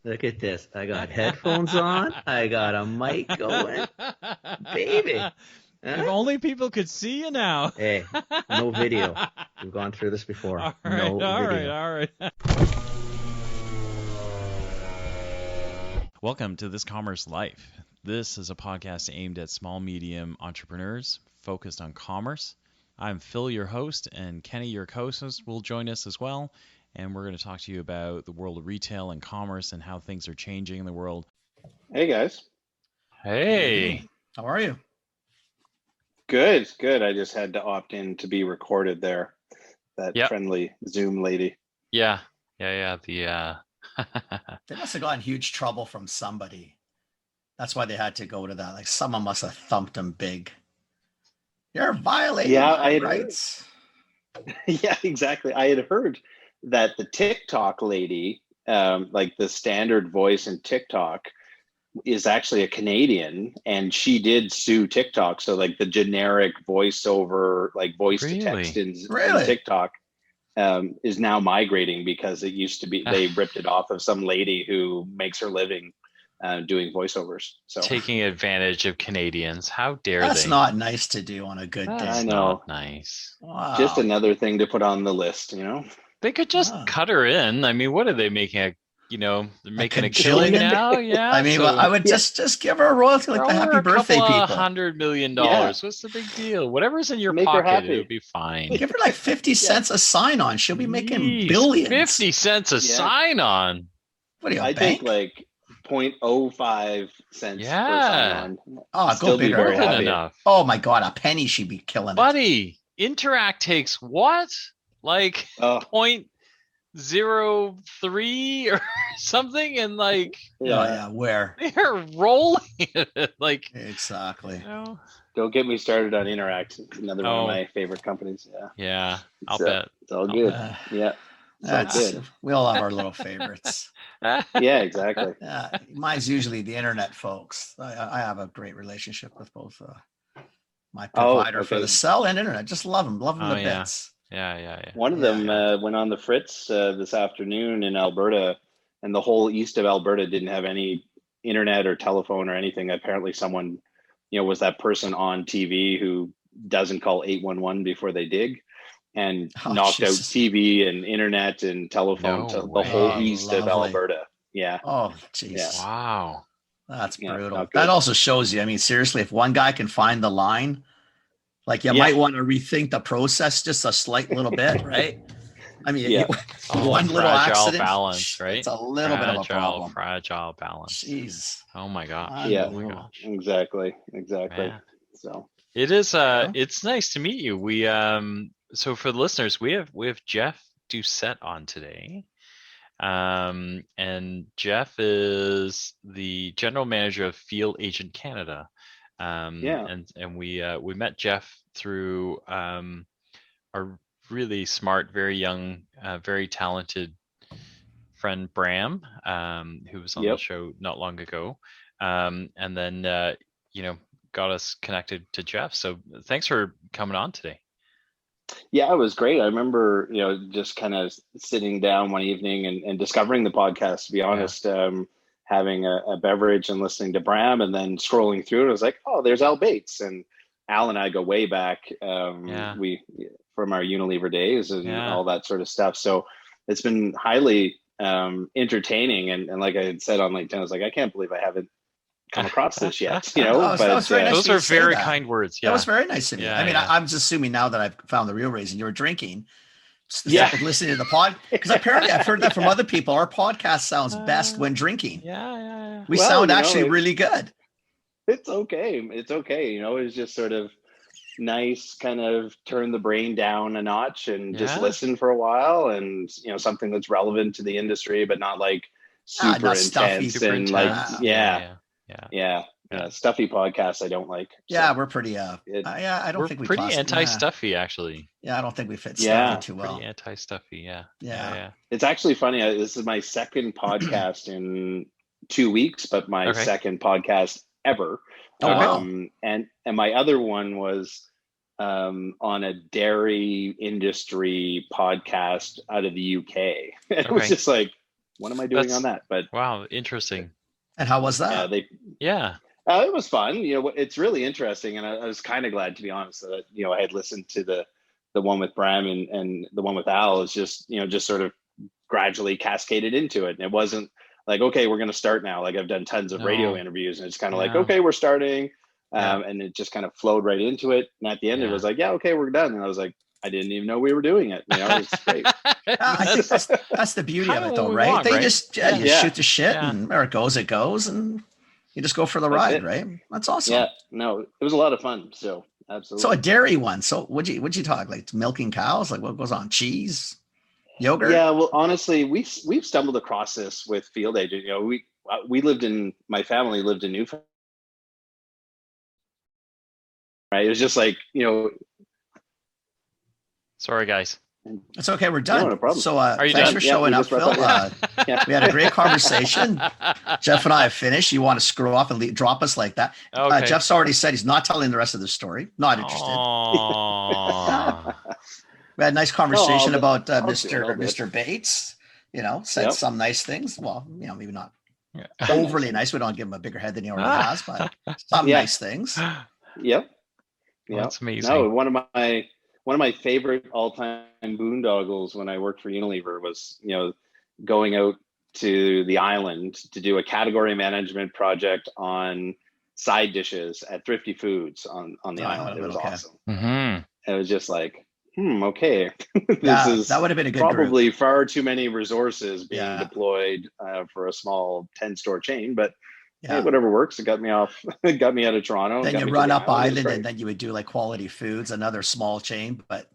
Look at this. I got headphones on. I got a mic going. Baby. If Huh? only people could see you now. Hey, no video. We've gone through this before. All right, No all right, video. all right. Welcome to This Commerce Life. This is a podcast aimed at small, medium entrepreneurs focused on commerce. I'm Phil, your host, and Kenny, your co-host, will join us as well. And we're going to talk to you about the world of retail and commerce and how things are changing in the world. Hey guys. Hey, How are you? Good, good. I just had to opt in to be recorded there. That Yep. friendly Zoom lady. yeah. They must have gotten huge trouble from somebody. That's why they had to go to that. Like someone must have thumped them big. You're violating my rights. Yeah, exactly. I had heard that the TikTok lady, like the standard voice in TikTok, is actually a Canadian, and she did sue TikTok. So like the generic voiceover, like voice to text in TikTok, is now migrating because it used to be they ripped it off of some lady who makes her living doing voiceovers. So Taking advantage of Canadians. How dare That's they? not nice to do on a good day. I That's know. not nice. Wow. just another thing to put on the list, you know? They could just Wow. cut her in. I mean, what are they making? They're making a cajillion? killing now? Yeah. I mean, so I would just give her a royalty like throw the her happy a birthday couple people. $100 million. Yeah. What's the big deal? Whatever's in your Make her pocket, happy. it'll be fine. Give her like 50 cents a sign on. She'll be making Jeez, billions. 50 cents a Yeah. sign on. What are you, a I bank? think like 0.05 cents Yeah. per sign on. Oh, still go be bigger. very More than happy. enough. Oh my God, a penny she'd be killing it. Buddy, Interact takes what? Like Oh, 0.03 or something, and like Oh, yeah. yeah, where? they're rolling it. Like, Exactly. Don't get me started on Interact. It's another one Oh. of my favorite companies. Yeah. yeah, I'll It's, bet. It's all good. Uh, Yeah. So That's, good. we all have our little favorites. Yeah, exactly. Mine's usually the internet folks. I have a great relationship with both my Oh, provider for okay. the cell and internet. Just love them Oh, to yeah. bits. Yeah. One of them went on the Fritz this afternoon in Alberta, and the whole east of Alberta didn't have any internet or telephone or anything. Apparently, someone, was that person on TV who doesn't call 811 before they dig, and Oh, knocked Jesus. out TV and internet and telephone No to the way. whole Oh, east of lovely. Alberta. Yeah. Oh, jeez. Yeah. Wow. That's Yeah, brutal. not good. That also shows you. I mean, seriously, if one guy can find the line, like you Yeah. might want to rethink the process just a slight little bit, right? I mean, Yeah. one little Fragile accident, balance, right? It's a little bit of a problem. Fragile balance. Jeez. Oh my gosh. Yeah. Oh my gosh. Exactly. Man. So It is Yeah. it's nice to meet you. We so for the listeners, we have Jeff Doucette on today. And Jeff is the general manager of Field Agent Canada. Yeah. And we met Jeff through our really smart, very young, very talented friend Bram, who was on the Yep. show not long ago. And then got us connected to Jeff. So thanks for coming on today. Yeah, it was great. I remember, just kind of sitting down one evening and discovering the podcast, to be honest, having a beverage and listening to Bram, and then scrolling through it. I was like, oh, there's Al Bates. And Al and I go way back, we from our Unilever days and all that sort of stuff. So it's been highly entertaining. And like I had said on LinkedIn, I was like, I can't believe I haven't come across this yet, That was very nice. Those of you are to say very that. kind words. Yeah. That was very nice of you. Yeah, I mean, yeah. I'm just assuming now that I've found the real reason you were drinking. Yeah. Listening to the pod, because apparently I've heard that from other people. Our podcast sounds best when drinking. Yeah. We Well, sound actually really good. It's okay. It's okay. It's just sort of nice, kind of turn the brain down a notch and just Yeah. listen for a while, and something that's relevant to the industry, but not like super not stuffy. intense Super and intense. like Yeah. stuffy podcasts I don't like. Yeah, So, we're pretty. I don't We're think we pretty class- anti-stuffy, actually. Yeah, I don't think we fit Yeah. stuffy too well. Pretty anti-stuffy. Yeah. Yeah. it's actually funny. This is my second podcast in 2 weeks, but my Okay. second podcast ever. Oh, wow. And my other one was on a dairy industry podcast out of the UK. It was Okay. just like, what am I doing on that? But wow, interesting. And how was that? It was fun. It's really interesting, and I was kind of glad, to be honest, that I had listened to the one with Bram and the one with Al. Is just sort of gradually cascaded into it, and it wasn't like, okay, we're going to start now. Like I've done tons of radio interviews, and it's kind of like, okay, we're starting, and it just kind of flowed right into it. And at the end, it was like, yeah, okay, we're done. And I was like, I didn't even know we were doing it. It was great. I think that's the beauty of it, though, right? They just shoot the shit, and where it goes, and you just go for the ride, right? That's awesome. Yeah, no, it was a lot of fun. So absolutely. So a dairy one. So what'd you talk, like milking cows? Like what goes on? Cheese, yogurt? Yeah, well, honestly, we've stumbled across this with Field Agent. My family lived in Newfoundland. Right, it was just like Sorry, guys. It's okay. We're done. No problem. So Are you thanks done? for showing up, Phil. We had a great conversation. Jeff and I have finished. You want to screw off and drop us like that? Okay. Jeff's already said he's not telling the rest of the story. Not interested. We had a nice conversation about Mr. Bates. Said some nice things. Well, maybe not overly nice. We don't give him a bigger head than he already has, but some nice things. Yep. That's amazing. No, one of my favorite all-time boondoggles when I worked for Unilever was, going out to the island to do a category management project on side dishes at Thrifty Foods on the island. It was awesome. Mm-hmm. It was just like, okay, that would have been a good probably group. Far too many resources being deployed for a small 10-store chain, but hey, whatever works. It got me out of Toronto. Then you run up island, and then you would do like Quality Foods, another small chain, but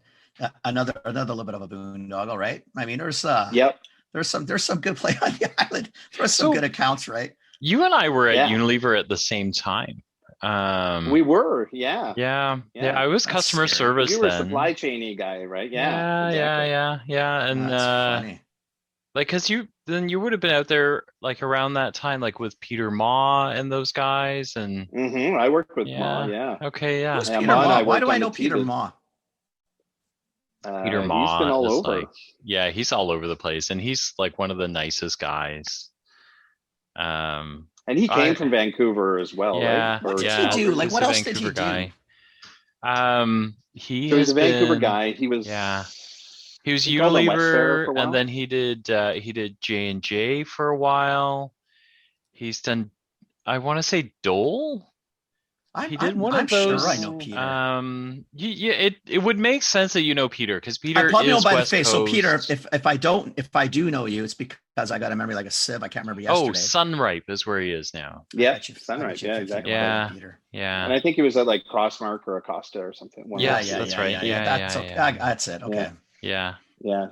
another little bit of a boondoggle, right? I mean, there's some good play on the island. There's some good accounts, right? You and I were at Unilever at the same time. We were, yeah. I was customer service. You were then. Supply chainy guy, right? Yeah. And that's funny. like, cause you would have been out there like around that time, like with Peter Ma and those guys, and I worked with Ma. Yeah. Okay. Yeah. Who's Peter Ma? Why do I know Peter Ma? Peter Ma. He's been all over. He's all over the place, and he's like one of the nicest guys. And he came from Vancouver as well. Yeah. Right? What did he do? Like, what else did he do? He's a Vancouver guy. He was. Yeah. He was Unilever, and then he did J&J for a while. He's done, I want to say Dole. He did one of those. Sure I know Peter. It would make sense that you know Peter, because Peter I probably is know by West the face. Coast. So Peter, if I do know you, it's because I got a memory like a sieve. I can't remember yesterday. Oh, Sunripe is where he is now. Yeah, Sunripe. Yeah, exactly. Yeah. And I think he was at like Crossmark or Acosta or something. That's right. That's it. Okay. Yeah.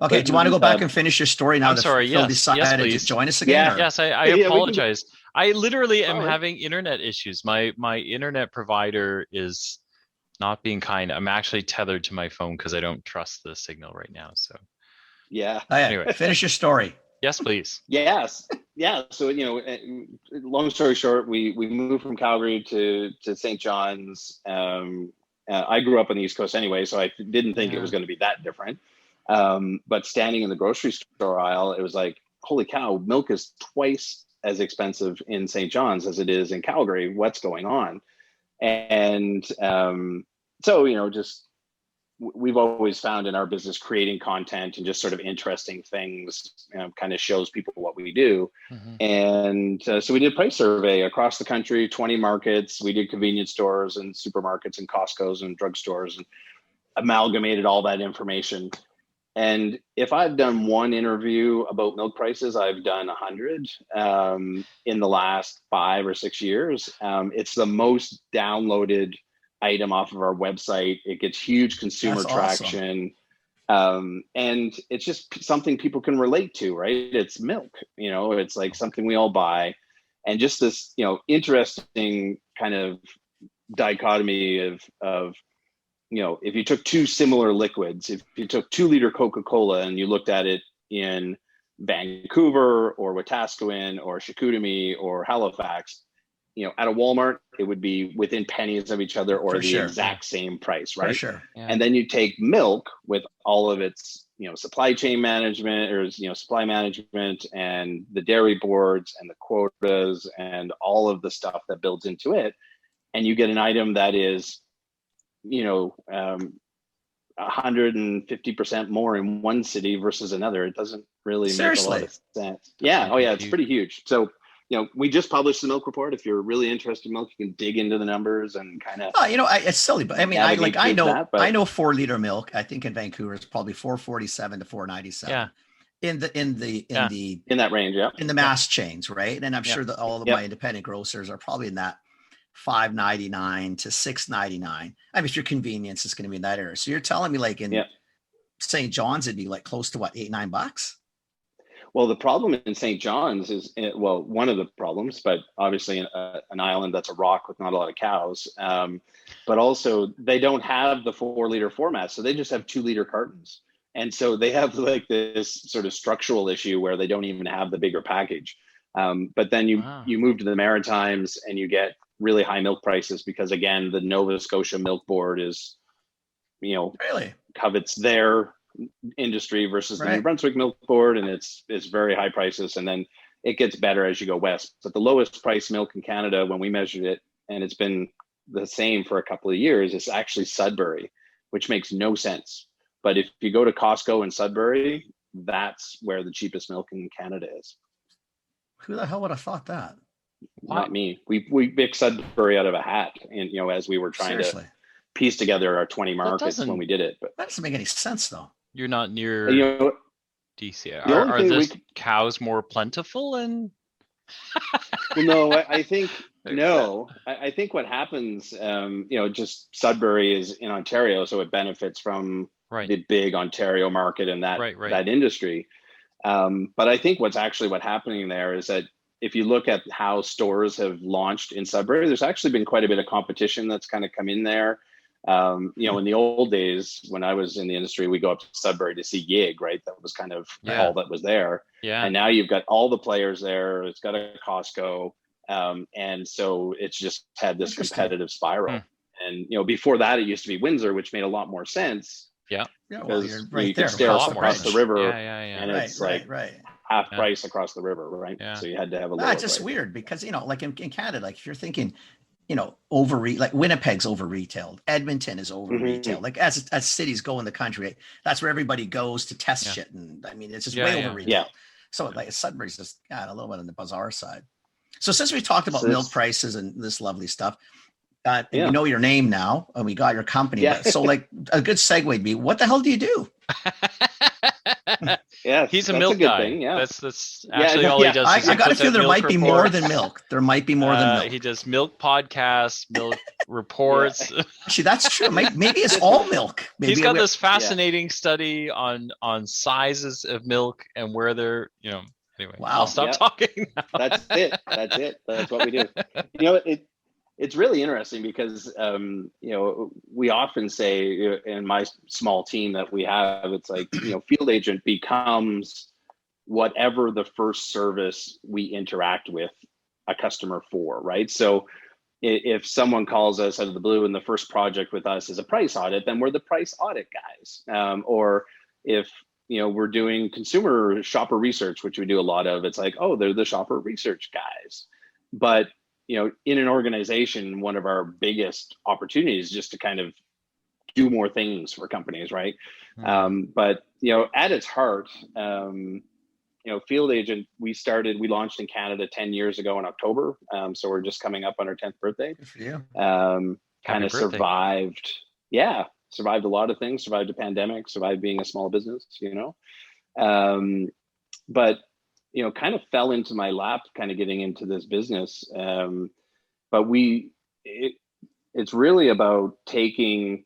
Okay. Do you want to go back and finish your story now? I'm sorry. Phil decided to join us again. Yes. I apologize. I literally am having internet issues. My internet provider is not being kind. I'm actually tethered to my phone because I don't trust the signal right now. So. Yeah. Anyway, finish your story. Yes, please. Yes. Yeah. So long story short, we moved from Calgary to St. John's. I grew up on the East Coast anyway, so I didn't think it was going to be that different. But standing in the grocery store aisle, it was like, holy cow, milk is twice as expensive in St. John's as it is in Calgary. What's going on? And so, just we've always found in our business creating content and just sort of interesting things kind of shows people what we do. And so we did a price survey across the country, 20 markets. We did convenience stores and supermarkets and Costco's and drugstores, and amalgamated all that information. And if I've done one interview about milk prices, I've done 100 in the last 5 or 6 years. It's the most downloaded item off of our website. It gets huge consumer traction. Awesome. And it's just something people can relate to, right? It's milk, it's like something we all buy. And just this, interesting kind of dichotomy of if you took two similar liquids, if you took 2-liter Coca-Cola and you looked at it in Vancouver or Wetaskiwin or Chicoutimi or Halifax, at a Walmart, it would be within pennies of each other or exact same price, right? For sure. Yeah. And then you take milk with all of its, supply chain management, or supply management, and the dairy boards and the quotas and all of the stuff that builds into it, and you get an item that is 150% more in one city versus another. It doesn't really make a lot of sense. It's pretty huge. So we just published the milk report. If you're really interested in milk, you can dig into the numbers and kind of. It's silly, but I mean, I know 4-liter milk. I think in Vancouver it's probably $4.47 to $4.97. Yeah. In that range, yeah. In the mass chains, right? And I'm sure that all of my independent grocers are probably in that $5.99 to $6.99. I mean, if your convenience is going to be in that area. So you're telling me like in St. John's, it'd be like close to what, $8-9? Well, the problem in St. John's is, one of the problems, but obviously an island that's a rock with not a lot of cows. But also they don't have the 4-liter format. So they just have 2-liter cartons. And so they have like this sort of structural issue where they don't even have the bigger package. But then you move to the Maritimes and you get really high milk prices because, again, the Nova Scotia Milk Board is, really covets their industry versus the New Brunswick Milk Board, and it's very high prices. And then it gets better as you go west. But the lowest price milk in Canada, when we measured it, and it's been the same for a couple of years, is actually Sudbury, which makes no sense. But if you go to Costco in Sudbury, that's where the cheapest milk in Canada is. Who the hell would have thought that? Not me. We picked Sudbury out of a hat, and as we were trying to piece together our 20 markets when we did it. But that doesn't make any sense, though. You're not near DC. Are the cows more plentiful? And no, I think no. I think what happens, just Sudbury is in Ontario, so it benefits from the big Ontario market and that industry. But I think what's happening there is that if you look at how stores have launched in Sudbury, there's actually been quite a bit of competition that's kind of come in there. In the old days when I was in the industry, we go up to Sudbury to see Yig, right? That was kind of all that was there. Yeah. And now you've got all the players there. It's got a Costco. And so it's just had this competitive spiral. And, before that, it used to be Windsor, which made a lot more sense. Yeah. Because you're right you there. could stare across the river. And it's half price across the river, right? Yeah. So you had to have a little. It's just weird because, like in Canada, like if you're thinking, like Winnipeg's over retailed, Edmonton is over retailed. Like as cities go in the country, that's where everybody goes to test shit. And I mean, it's just way over retailed. Yeah. So like Sudbury's just a little bit on the bazaar side. So since we talked about milk prices and this lovely stuff, and you know your name now, and we got your company. Yeah. So like a good segue would be, what the hell do you do? Yeah, he's a milk guy. Thing, that's actually all he does. I got to feel there might be more than milk. There might be more than milk. He does milk podcasts, milk reports. Actually, that's true. Maybe it's all milk. Maybe he's got this fascinating study on sizes of milk and where they're, Anyway, I'll stop talking now. That's it. That's what we do. It's really interesting because, we often say in my small team that we have, it's like, field agent becomes whatever the first service we interact with a customer for, right? So if someone calls us out of the blue and the first project with us is a price audit, then we're the price audit guys. Or if, we're doing consumer shopper research, which we do a lot of, it's like, oh, they're the shopper research guys. But in an organization, one of our biggest opportunities is just to kind of do more things for companies, right? Mm-hmm. But at its heart, Field Agent, we launched in Canada 10 years ago in October. So we're just coming up on our 10th birthday. Good for you. Kind of survived. Yeah, survived a lot of things. Survived a pandemic. Survived being a small business. But kind of fell into my lap, kind of getting into this business. But it's really about taking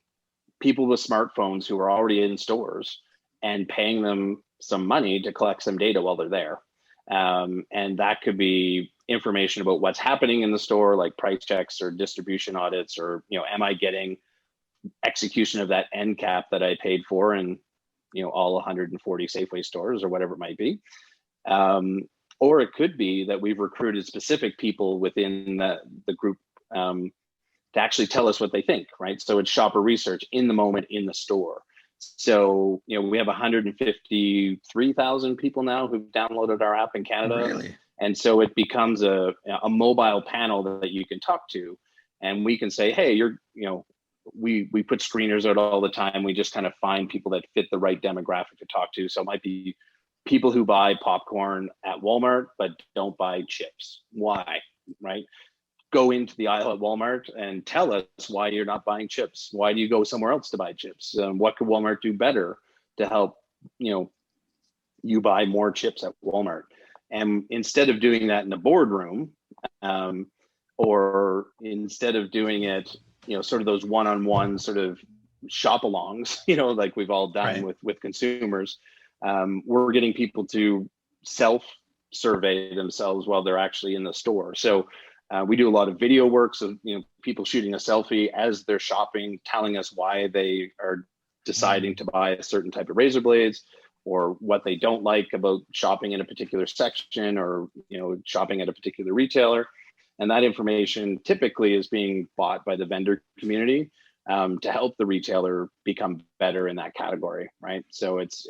people with smartphones who are already in stores and paying them some money to collect some data while they're there. And that could be information about what's happening in the store, like price checks or distribution audits, or, am I getting execution of that end cap that I paid for in, all 140 Safeway stores or whatever it might be. Or it could be that we've recruited specific people within the group to actually tell us what they think, right? So it's shopper research in the moment in the store. So, we have 153,000 people now who've downloaded our app in Canada. Really? And so it becomes a mobile panel that you can talk to, and we can say, hey, we put screeners out all the time. We just kind of find people that fit the right demographic to talk to. So it might be people who buy popcorn at Walmart, but don't buy chips. Why, right? Go into the aisle at Walmart and tell us why you're not buying chips. Why do you go somewhere else to buy chips? What could Walmart do better to help, you buy more chips at Walmart? And instead of doing that in the boardroom, or instead of doing it, sort of those one-on-one sort of shop-alongs, like we've all done with consumers, we're getting people to self-survey themselves while they're actually in the store. So we do a lot of video work, so people shooting a selfie as they're shopping, telling us why they are deciding to buy a certain type of razor blades, or what they don't like about shopping in a particular section, or shopping at a particular retailer. And that information typically is being bought by the vendor community to help the retailer become better in that category, right? So it's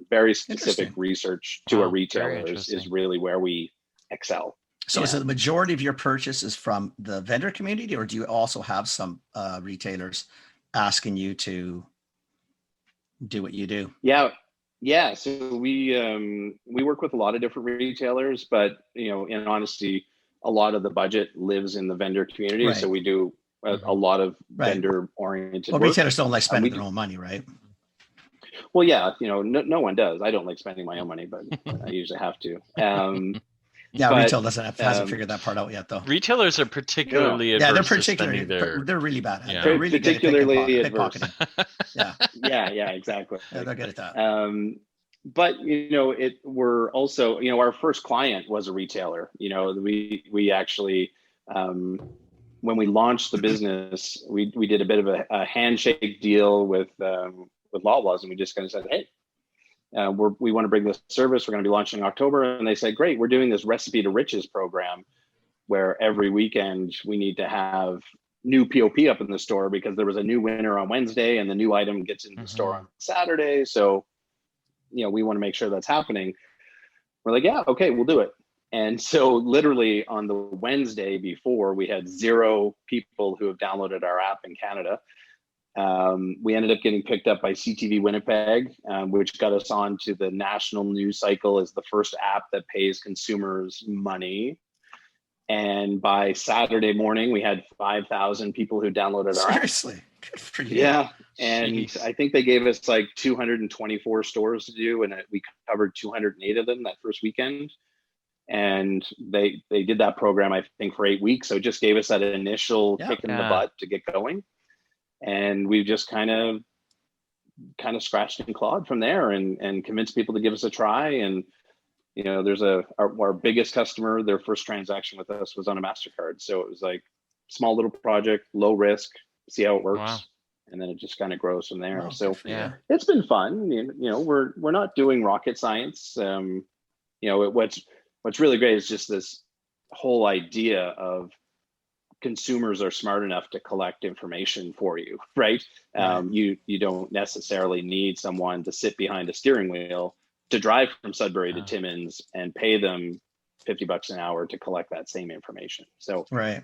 very specific research to a retailer is really where we excel. So is it the majority of your purchases from the vendor community, or do you also have some retailers asking you to do what you do? Yeah. So we work with a lot of different retailers, but in honesty, a lot of the budget lives in the vendor community. Right. So we do a lot of vendor oriented work. Retailers don't like spending their own money, right? Well, yeah, no one does. I don't like spending my own money, but I usually have to. Retail hasn't figured that part out yet, though. Retailers are particularly they're really bad at it. Yeah. They're really particularly adverse. Yeah, exactly. Yeah, they're good at that. But we're also, our first client was a retailer. We actually, when we launched the business, we did a bit of a handshake deal with Loblaws, and we just kind of said, hey, we want to bring this service. We're going to be launching in October. And they said, great, we're doing this Recipe to Riches program where every weekend we need to have new POP up in the store because there was a new winner on Wednesday and the new item gets in the store on Saturday. So, we want to make sure that's happening. We're like, yeah, okay, we'll do it. And so literally on the Wednesday before, we had 0 people who have downloaded our app in Canada. We ended up getting picked up by CTV Winnipeg, which got us onto the national news cycle as the first app that pays consumers money. And by Saturday morning, we had 5,000 people who downloaded our app. Seriously? Good for you. Yeah. And I think they gave us like 224 stores to do, and we covered 208 of them that first weekend. And they did that program, I think, for 8 weeks. So it just gave us that initial kick in the butt to get going. And we've just kind of scratched and clawed from there and convinced people to give us a try. And there's our biggest customer, their first transaction with us was on a MasterCard. So it was like small little project, low risk, see how it works. Wow. And then it just kind of grows from there. So it's been fun. We're not doing rocket science. What's really great is just this whole idea of consumers are smart enough to collect information for you, right? You don't necessarily need someone to sit behind a steering wheel to drive from Sudbury to Timmins and pay them $50 an hour to collect that same information. So right.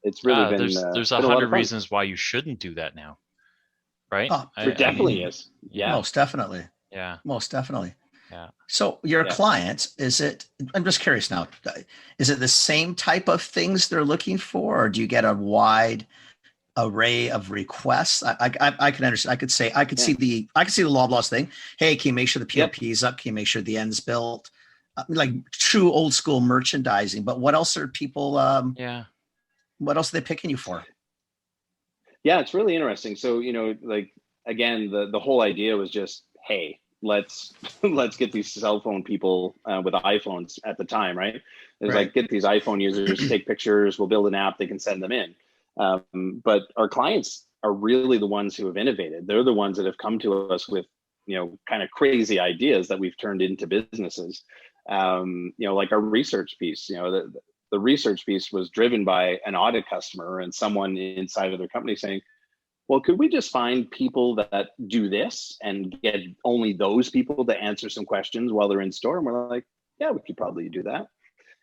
It's really been there's 100 reasons why you shouldn't do that now, right? There definitely is. Yeah, most definitely. Yeah, most definitely. Yeah. So your clients, I'm just curious now, is it the same type of things they're looking for, or do you get a wide array of requests? I can understand. I could see the Loblaws thing. Hey, can you make sure the POP is up? Can you make sure the end's built? Like true old school merchandising. But what else are people? What else are they picking you for? Yeah, it's really interesting. So again, the whole idea was just, hey, let's get these cell phone people with iPhones at the time, right? It was like, get these iPhone users, take pictures, we'll build an app, they can send them in. But our clients are really the ones who have innovated. They're the ones that have come to us with, kind of crazy ideas that we've turned into businesses. Like our research piece, the research piece was driven by an audit customer and someone inside of their company saying, well, could we just find people that do this and get only those people to answer some questions while they're in store? And we're like, yeah, we could probably do that.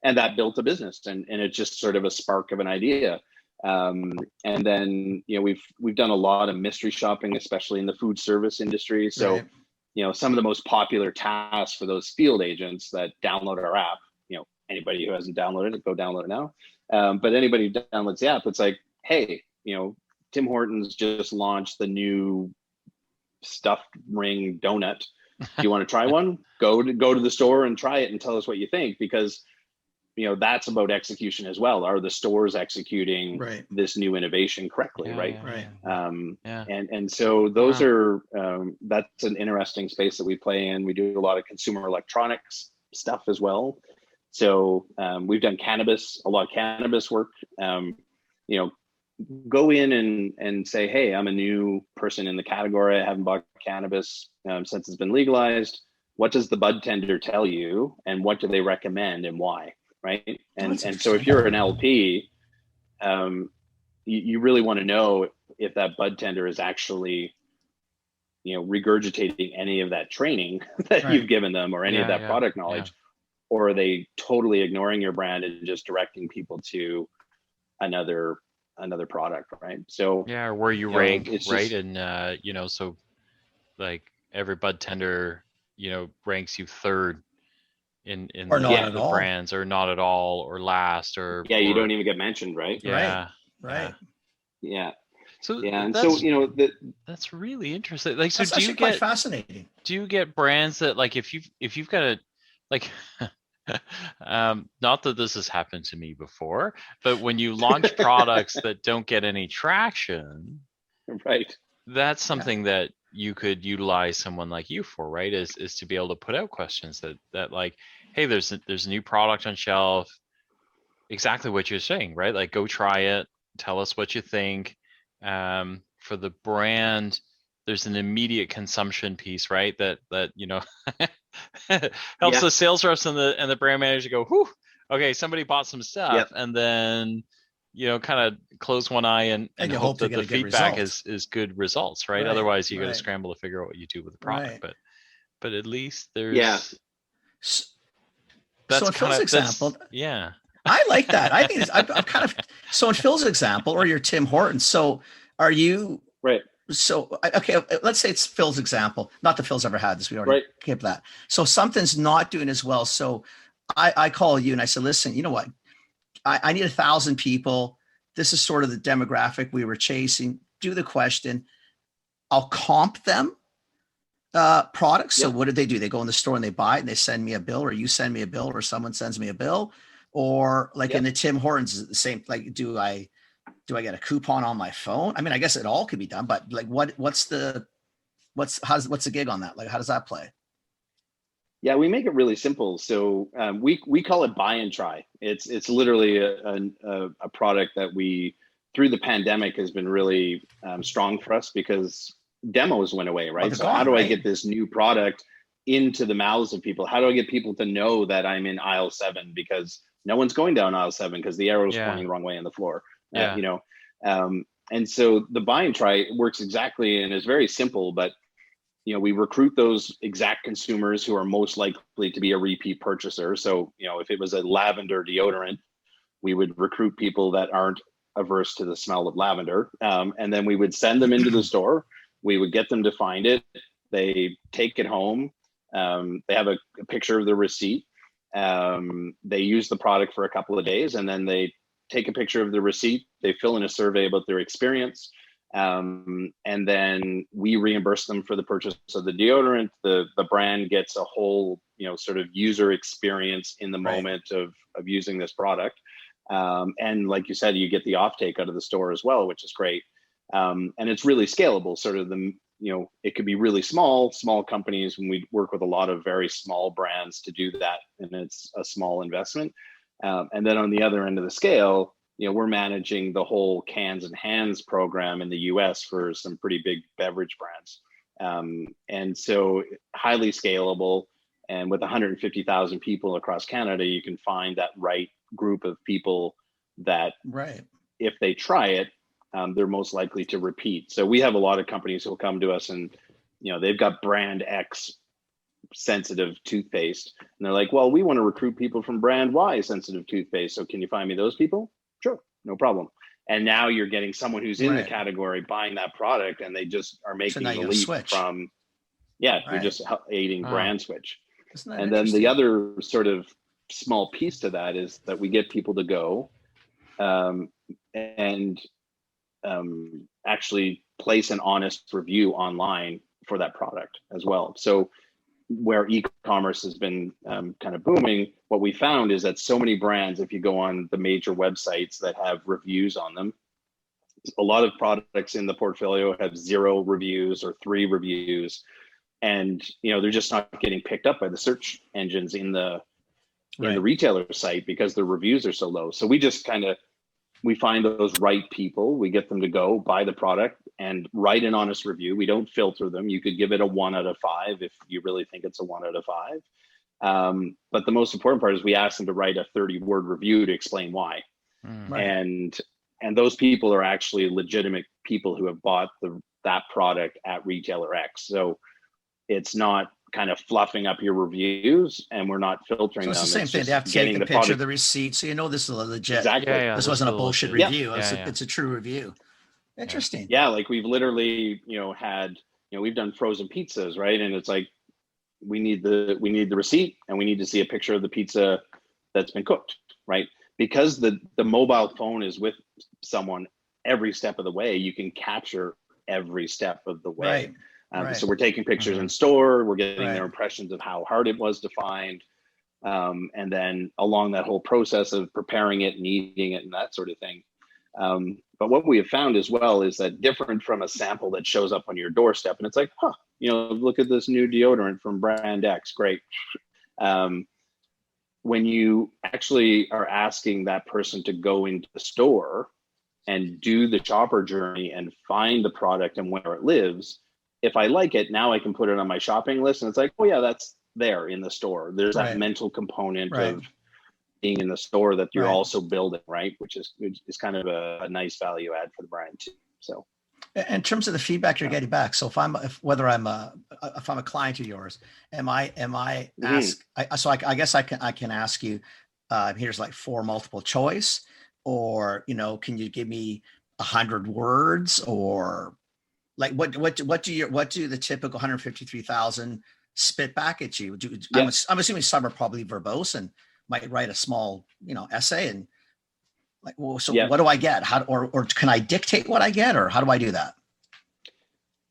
And that built a business, and it's just sort of a spark of an idea. And then, we've done a lot of mystery shopping, especially in the food service industry. So, right. Some of the most popular tasks for those field agents that download our app, anybody who hasn't downloaded it, go download it now. But anybody who downloads the app, it's like, hey, Tim Hortons just launched the new stuffed ring donut. Do you want to try one? Go to the store and try it and tell us what you think, because that's about execution as well. Are the stores executing this new innovation correctly? Right. And so those are that's an interesting space that we play in. We do a lot of consumer electronics stuff as well. So we've done a lot of cannabis work. Go in and say, hey, I'm a new person in the category. I haven't bought cannabis since it's been legalized. What does the bud tender tell you, and what do they recommend, and why? Right. And so if you're an LP, you really want to know if that bud tender is actually, regurgitating any of that training that you've given them, or any of that product knowledge, or are they totally ignoring your brand and just directing people to another product, right? So or where you rank, right? And so like every bud tender, ranks you third in or the brands, or not at all, or last, or you don't even get mentioned, right? Right. Yeah. So and so that's really interesting. Like, so that's actually quite fascinating. Do you get brands that, like, if you've got a, like, not that this has happened to me before, but when you launch products that don't get any traction, right? That's something that you could utilize someone like you for, right? Is to be able to put out questions that like, hey, there's a new product on shelf, exactly what you're saying, right? Like, go try it, tell us what you think. For the brand, there's an immediate consumption piece, right? That helps the sales reps and the brand manager go, whew, okay, somebody bought some stuff, and then kind of close one eye and hope that the feedback is good results, right? Otherwise, you got to scramble to figure out what you do with the product. But at least there's So in Phil's example, I like that. I think I'm kind of, so in Phil's example, or your Tim Hortons. So are you right? So, okay, let's say it's Phil's example. Not that Phil's ever had this. We already kept that. So something's not doing as well. So I call you and I said, listen, you know what? I need 1,000 people. This is sort of the demographic we were chasing. Do the question. I'll comp them products. So what do? They go in the store and they buy it and they send me a bill, or you send me a bill, or someone sends me a bill, or like in the Tim Hortons, the same, like, do I get a coupon on my phone? I mean, I guess it all could be done, but like, what's the gig on that? Like, how does that play? Yeah, we make it really simple. So we call it buy and try. It's literally a product that we, through the pandemic, has been really strong for us, because demos went away, right? So how do I get this new product into the mouths of people? How do I get people to know that I'm in aisle 7? Because no one's going down aisle 7 because the arrow is pointing the wrong way on the floor. And so the buy and try works exactly, and is very simple, but we recruit those exact consumers who are most likely to be a repeat purchaser. So if it was a lavender deodorant, we would recruit people that aren't averse to the smell of lavender, and then we would send them into the store. We would get them to find it. They take it home. They have a picture of the receipt. They use the product for a couple of days, and then they take a picture of the receipt. They fill in a survey about their experience. And then we reimburse them for the purchase of the deodorant. The brand gets a whole, sort of user experience in the moment of using this product. And like you said, you get the offtake out of the store as well, which is great. And it's really scalable. Sort of it could be really small companies, when we work with a lot of very small brands to do that, and it's a small investment. And then on the other end of the scale, we're managing the whole Cans and Hands program in the US for some pretty big beverage brands. And so highly scalable, and with 150,000 people across Canada, you can find that right group of people that, if they try it, they're most likely to repeat. So we have a lot of companies who will come to us and, they've got brand X sensitive toothpaste. And they're like, well, we want to recruit people from brand Y sensitive toothpaste. So can you find me those people? Sure, no problem. And now you're getting someone who's in the category buying that product, and they just are making the leap from, you're just aiding brand switch. And then the other sort of small piece to that is that we get people to go and actually place an honest review online for that product as well. So where e-commerce has been kind of booming, what we found is that so many brands, if you go on the major websites that have reviews on them, a lot of products in the portfolio have 0 reviews or 3 reviews, and they're just not getting picked up by the search engines in the retailer site because the reviews are so low. So we just we find those right people, we get them to go buy the product and write an honest review. We don't filter them. You could give it a 1 out of 5 if you really think it's a 1 out of 5. But the most important part is we ask them to write a 30-word review to explain why. And those people are actually legitimate people who have bought that product at retailer X. So it's not kind of fluffing up your reviews, and we're not filtering them. So it's the same thing. They have to take a picture of the receipt, so this is a legit. Exactly. This wasn't a bullshit review. It's a true review. Interesting. Yeah, like we've literally, had, we've done frozen pizzas, right? And it's like we need the receipt, and we need to see a picture of the pizza that's been cooked, right? Because the mobile phone is with someone every step of the way, you can capture every step of the way. So we're taking pictures in store, we're getting their impressions of how hard it was to find. And then along that whole process of preparing it and eating it and that sort of thing. But what we have found as well is that different from a sample that shows up on your doorstep and it's like, look at this new deodorant from brand X, great. When you actually are asking that person to go into the store and do the shopper journey and find the product and where it lives, if I like it, now I can put it on my shopping list and it's like, oh yeah, that's there in the store. There's that mental component of being in the store that you're also building, right? Which is kind of a nice value add for the brand too. So in terms of the feedback you're getting back, so if I'm a client of yours, I guess I can ask you, here's like 4 multiple choice, or can you give me 100 words, or like what do the typical 153,000 spit back at you? I'm assuming some are probably verbose and might write a small essay, and like, well, so what do I get? How or can I dictate what I get, or how do I do that?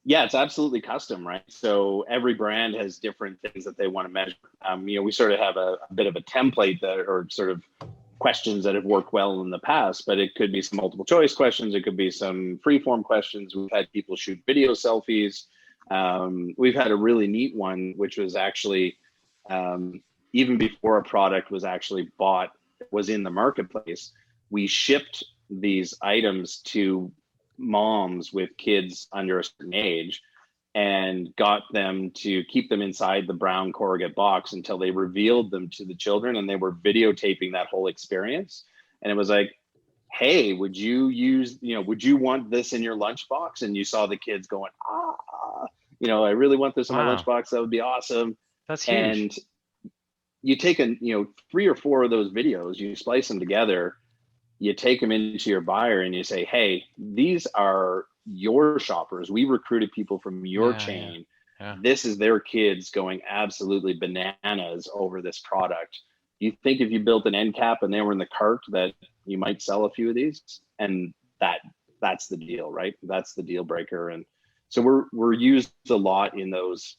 Yeah, it's absolutely custom, right? So every brand has different things that they want to measure. We sort of have a bit of a template that are sort of questions that have worked well in the past, but it could be some multiple choice questions. It could be some free form questions. We've had people shoot video selfies. We've had a really neat one, which was actually even before a product was actually bought, was in the marketplace, we shipped these items to moms with kids under a certain age and got them to keep them inside the brown corrugate box until they revealed them to the children, and they were videotaping that whole experience. And it was like, hey, would you want this in your lunchbox? And you saw the kids going, I really want this in my lunchbox. That would be awesome. That's huge. And you take 3 or 4 of those videos, you splice them together, you take them into your buyer and you say, hey, these are your shoppers. We recruited people from your chain. This is their kids going absolutely bananas over this product. You think if you built an end cap and they were in the cart that you might sell a few of these? And that's the deal, right? That's the deal breaker. And so we're used a lot in those,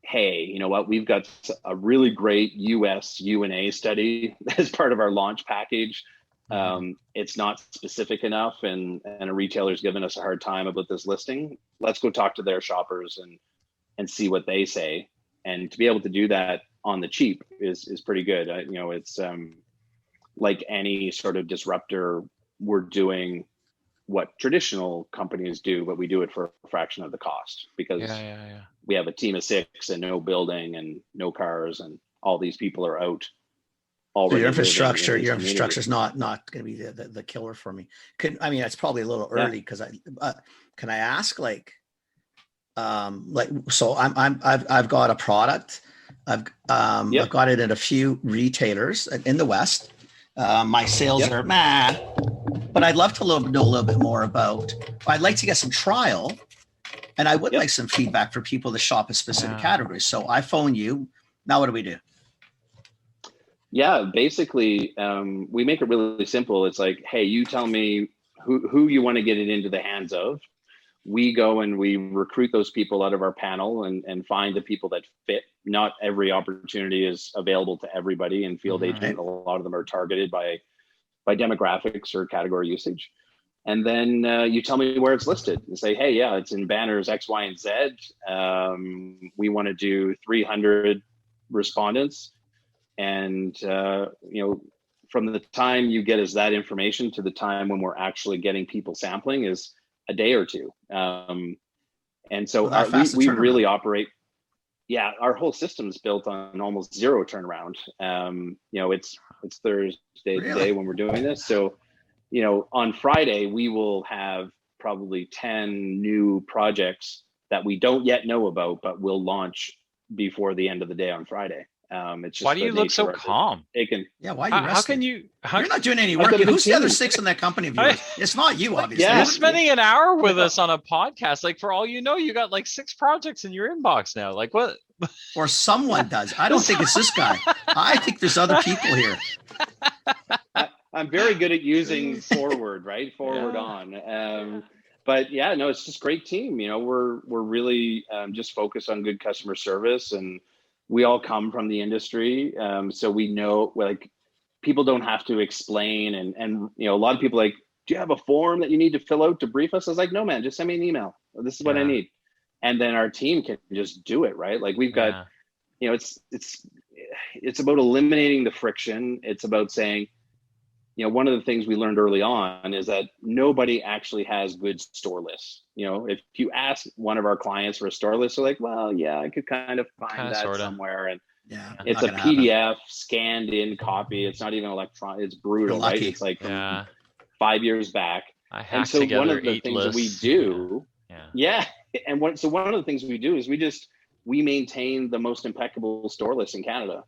hey, you know what? We've got a really great US UNA study as part of our launch package. It's not specific enough, and a retailer's given us a hard time about this listing. Let's go talk to their shoppers and see what they say. And to be able to do that on the cheap is pretty good. It's like any sort of disruptor, we're doing what traditional companies do, but we do it for a fraction of the cost because we have a team of 6 and no building and no cars, and all these people are out already. So your infrastructure is not going to be the killer for me. It's probably a little early because can I ask so I've got a product. I've got it at a few retailers in the West. My sales are but I'd love to know a little bit more about. I'd like to get some trial, and I would like some feedback for people to shop at specific categories. So I phone you. Now what do we do? Yeah, basically, we make it really simple. It's like, hey, you tell me who you want to get it into the hands of. We go and we recruit those people out of our panel and find the people that fit. Not every opportunity is available to everybody, and field agent, a lot of them are targeted by demographics or category usage. And then you tell me where it's listed and say, hey, yeah, it's in banners X, Y, and Z. We want to do 300 respondents. And, from the time you get us that information to the time when we're actually getting people sampling is a day or two. And so we really operate. Yeah, our whole system's built on almost zero turnaround. It's Thursday today when we're doing this. So, on Friday, we will have probably 10 new projects that we don't yet know about, but we'll launch before the end of the day on Friday. It's just why do you look so calm? Why are you how can you? You're not doing any work. Who's the other 6 in that company of yours? It's not you, obviously. Yeah, you're spending an hour with us on a podcast. Like, for all you know, you got like 6 projects in your inbox now. Like, what? Or someone does. I don't think it's this guy. I think there's other people here. I'm very good at using forward on. But yeah, no, it's just a great team. We're really just focused on good customer service, and we all come from the industry. So we know, people don't have to explain. And a lot of people do you have a form that you need to fill out to brief us? I was like, no, man, just send me an email. This is what I need. And then our team can just do it, right? Like, we've got, it's about eliminating the friction. It's about saying, one of the things we learned early on is that nobody actually has good store lists. If you ask one of our clients for a store list, they're like, well, yeah, I could kind of find that somewhere. And it's a PDF scanned in copy. It's not even electronic. It's brutal, right? It's like from 5 years back. And so one of the things that we do, and one of the things we do is we maintain the most impeccable store list in Canada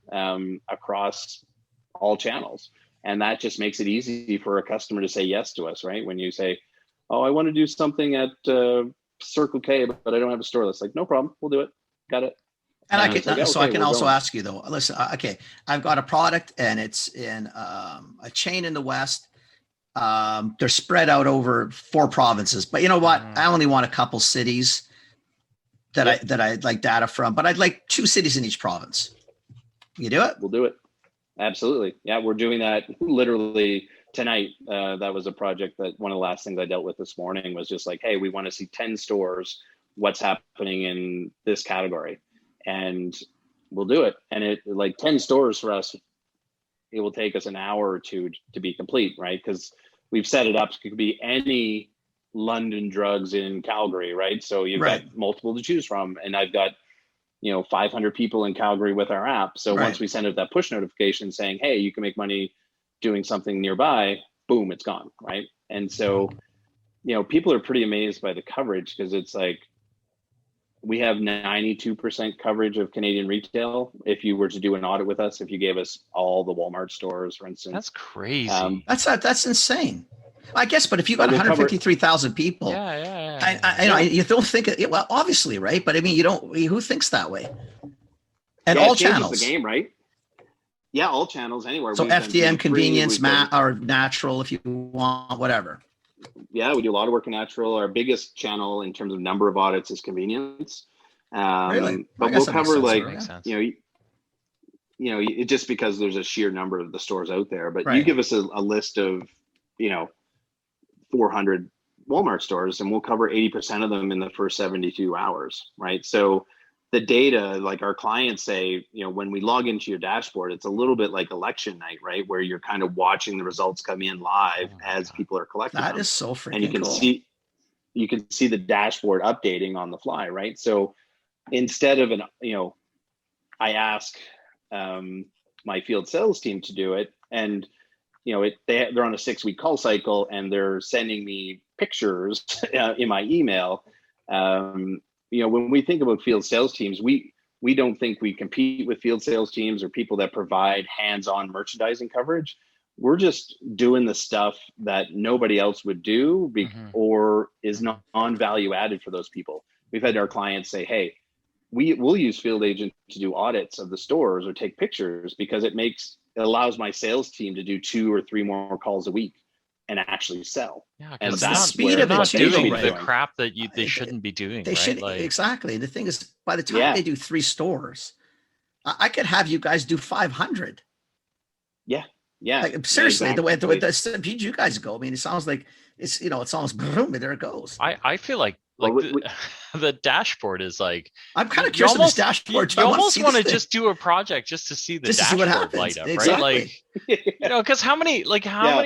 across all channels. And that just makes it easy for a customer to say yes to us, right? When you say, oh, I want to do something at Circle K, but I don't have a store list. Like, no problem, we'll do it. Got it. And I can also ask you though, listen, okay, I've got a product and it's in a chain in the West. They're spread out over 4 provinces, but you know what? I only want a couple cities that I'd like data from, but I'd like 2 cities in each province. You do it? We'll do it. Absolutely. Yeah, we're doing that literally tonight. That was a project that one of the last things I dealt with this morning was just like, hey, we want to see 10 stores, what's happening in this category. And we'll do it. And it 10 stores for us, it will take us an hour or 2 to be complete, right? Because we've set it up. So it could be any London Drugs in Calgary, right? So you've got multiple to choose from. And I've got 500 people in Calgary with our app. So once we send out that push notification saying, hey, you can make money doing something nearby, boom, it's gone, right? And so, people are pretty amazed by the coverage because it's like, we have 92% coverage of Canadian retail. If you were to do an audit with us, if you gave us all the Walmart stores, for instance. That's crazy. That's insane. I guess, but if you got 153,000 people, you don't think it. Well, obviously, right? But I mean, who thinks that way? And all channels, the game, right? Yeah, all channels, anywhere. So FDM, convenience, or natural, if you want, whatever. Yeah, we do a lot of work in natural. Our biggest channel in terms of number of audits is convenience. Really? But we'll cover just because there's a sheer number of the stores out there. But you give us a list of 400 Walmart stores and we'll cover 80% of them in the first 72 hours, right? So the data, like our clients say, when we log into your dashboard, it's a little bit like election night, right? Where you're kind of watching the results come in live as people are collecting them. That is so freaking and you can see the dashboard updating on the fly, right? So instead of I ask my field sales team to do it. And, they're on a 6-week call cycle, and they're sending me pictures in my email. When we think about field sales teams, we don't think we compete with field sales teams or people that provide hands-on merchandising coverage. We're just doing the stuff that nobody else would do or is non-value added for those people. We've had our clients say, hey, we'll use Field Agent to do audits of the stores or take pictures because it allows my sales team to do 2 or 3 more calls a week and actually sell. Yeah, and because that's the speed of it doing right? the crap that they shouldn't be doing. They right? should exactly. The thing is, by the time they do 3 stores, I could have you guys do 500. Yeah. Like, seriously, exactly. the way the speed you guys go, I mean, it sounds like it's almost boom, there it goes. I feel like the dashboard is like, I'm kind of curious about this dashboard. You almost want to just do a project just to see the dashboard light up, exactly. right? Like, because how many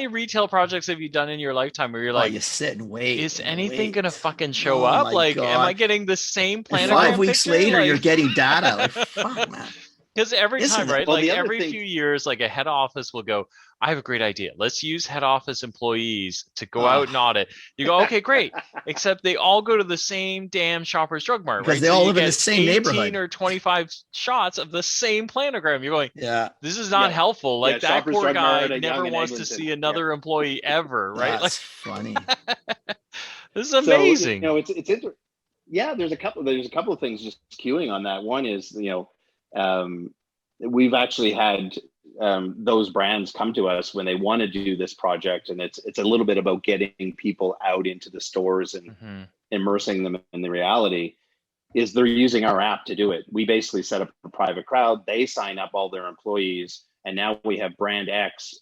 retail projects have you done in your lifetime where you're like, you sit and wait. Is anything gonna fucking show up? Like, God. Am I getting the same planogram? 5 weeks picture? later, you're getting data. Like, fuck, man. Because every time, right? Well, like every few years, like a head office will go, I have a great idea. Let's use head office employees to go out and audit. You go, okay, great. Except they all go to the same damn Shoppers Drug Mart, because right? they all live in the same neighborhood. 18 or 25 shots of the same planogram. You're going, this is not Yeah. helpful. Like that Shoppers poor Drug guy Mart, never Yonge wants and to Eglinton. see another employee ever, right? That's funny. This is amazing. So, there's a couple of things just queuing on that. One is, we've actually had those brands come to us when they want to do this project, and it's a little bit about getting people out into the stores and immersing them in the reality. Is they're using our app to do it. We basically set up a private crowd. They sign up all their employees, and now we have Brand X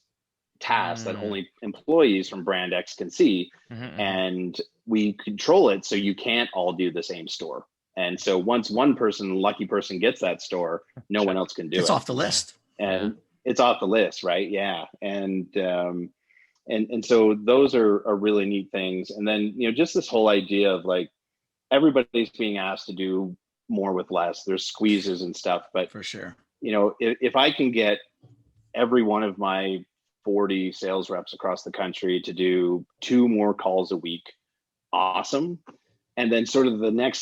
tasks that only employees from Brand X can see, and we control it so you can't all do the same store. And so once one lucky person gets that store, no one else can do it. It's off the list. And it's off the list, right? Yeah. And so those are really neat things. And then, just this whole idea of like, everybody's being asked to do more with less. There's squeezes and stuff, but for sure, if I can get every one of my 40 sales reps across the country to do 2 more calls a week, awesome. And then sort of the next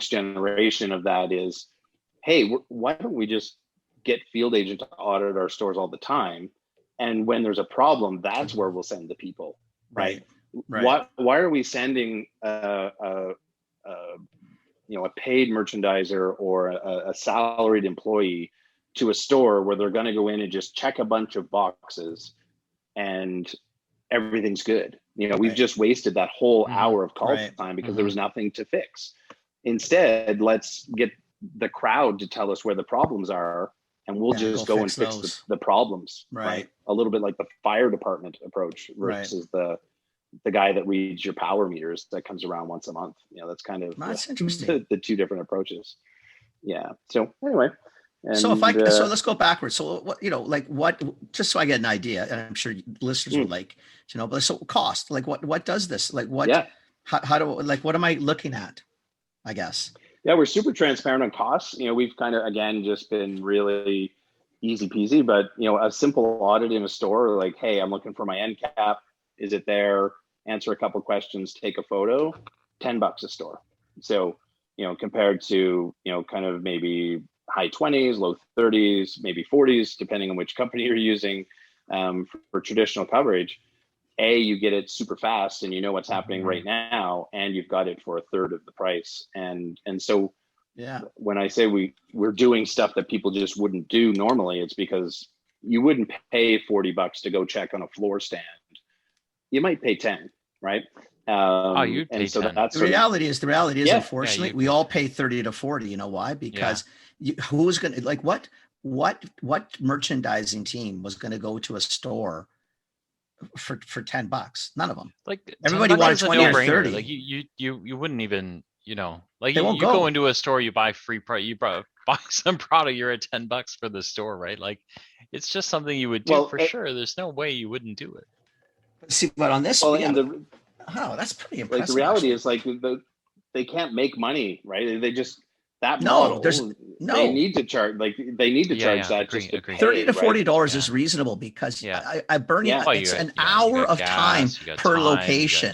generation of that is, hey, why don't we just get Field Agent to audit our stores all the time? And when there's a problem, that's where we'll send the people, right? Why are we sending a paid merchandiser or a salaried employee to a store where they're going to go in and just check a bunch of boxes and everything's good? We've just wasted that whole hour of call time because there was nothing to fix. Instead, let's get the crowd to tell us where the problems are, and we'll just go and fix the problems. Right. A little bit like the fire department approach versus the guy that reads your power meters that comes around once a month. That's kind of interesting. The 2 different approaches. Yeah. So anyway. So let's go backwards. So what, just so I get an idea, and I'm sure listeners would like to know, but so cost, like what does this, like what, how do, like, what am I looking at, I guess? Yeah, we're super transparent on costs. We've kind of, again, just been really easy peasy, but a simple audit in a store, like, hey, I'm looking for my end cap. Is it there? Answer a couple questions, take a photo, $10 a store. So, compared to, kind of maybe high 20s, low 30s, maybe 40s, depending on which company you're using for traditional coverage. You get it super fast and you know what's happening right now, and you've got it for a third of the price. And so when I say we're doing stuff that people just wouldn't do normally, it's because you wouldn't pay $40 to go check on a floor stand. You might pay 10, right? You'd pay 10. The reality is, unfortunately, we all pay 30 to 40. You know why? Because who's going to, like, what merchandising team was going to go to a store for $10? None of them. Like, everybody wanted 20 or 30. Like you wouldn't even, like you go into a store, you buy free product, you buy some product, you're at $10 for the store, right? Like, it's just something you would do for sure. There's no way you wouldn't do it. See, but on this, that's pretty impressive. Like, the reality is, like, they can't make money, right? that model, they need to charge charge that agree, just to agree. $30 to $40 is reasonable because I burn it's an hour of time per location.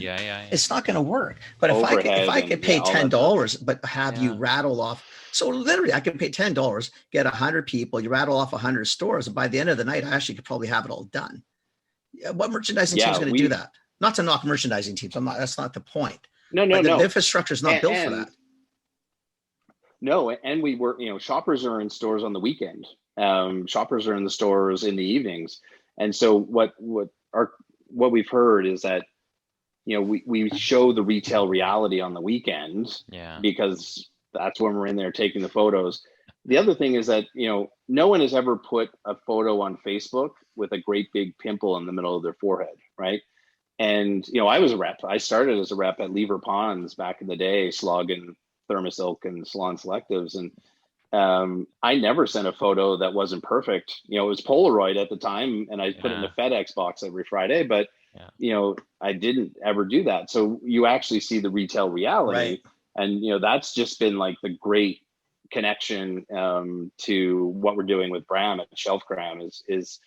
It's not going to work. But if I could pay $10, but have you rattle off. So literally, I could pay $10, get 100 people, you rattle off 100 stores, and by the end of the night, I actually could probably have it all done. What merchandising team is going to do that? Not to knock merchandising teams. That's not the point. No. The infrastructure is not built for that. No, and we were, shoppers are in stores on the weekend. Shoppers are in the stores in the evenings, and so what we've heard is that, we show the retail reality on the weekend, because that's when we're in there taking the photos. The other thing is that, no one has ever put a photo on Facebook with a great big pimple in the middle of their forehead, right? And, I was a rep. I started as a rep at Lever Ponds back in the day, slogging Thermosilk and Salon Selectives. And I never sent a photo that wasn't perfect. It was Polaroid at the time, and I put it in a FedEx box every Friday, but, I didn't ever do that. So you actually see the retail reality. Right. And, that's just been like the great connection to what we're doing with Bram at Shelfgram is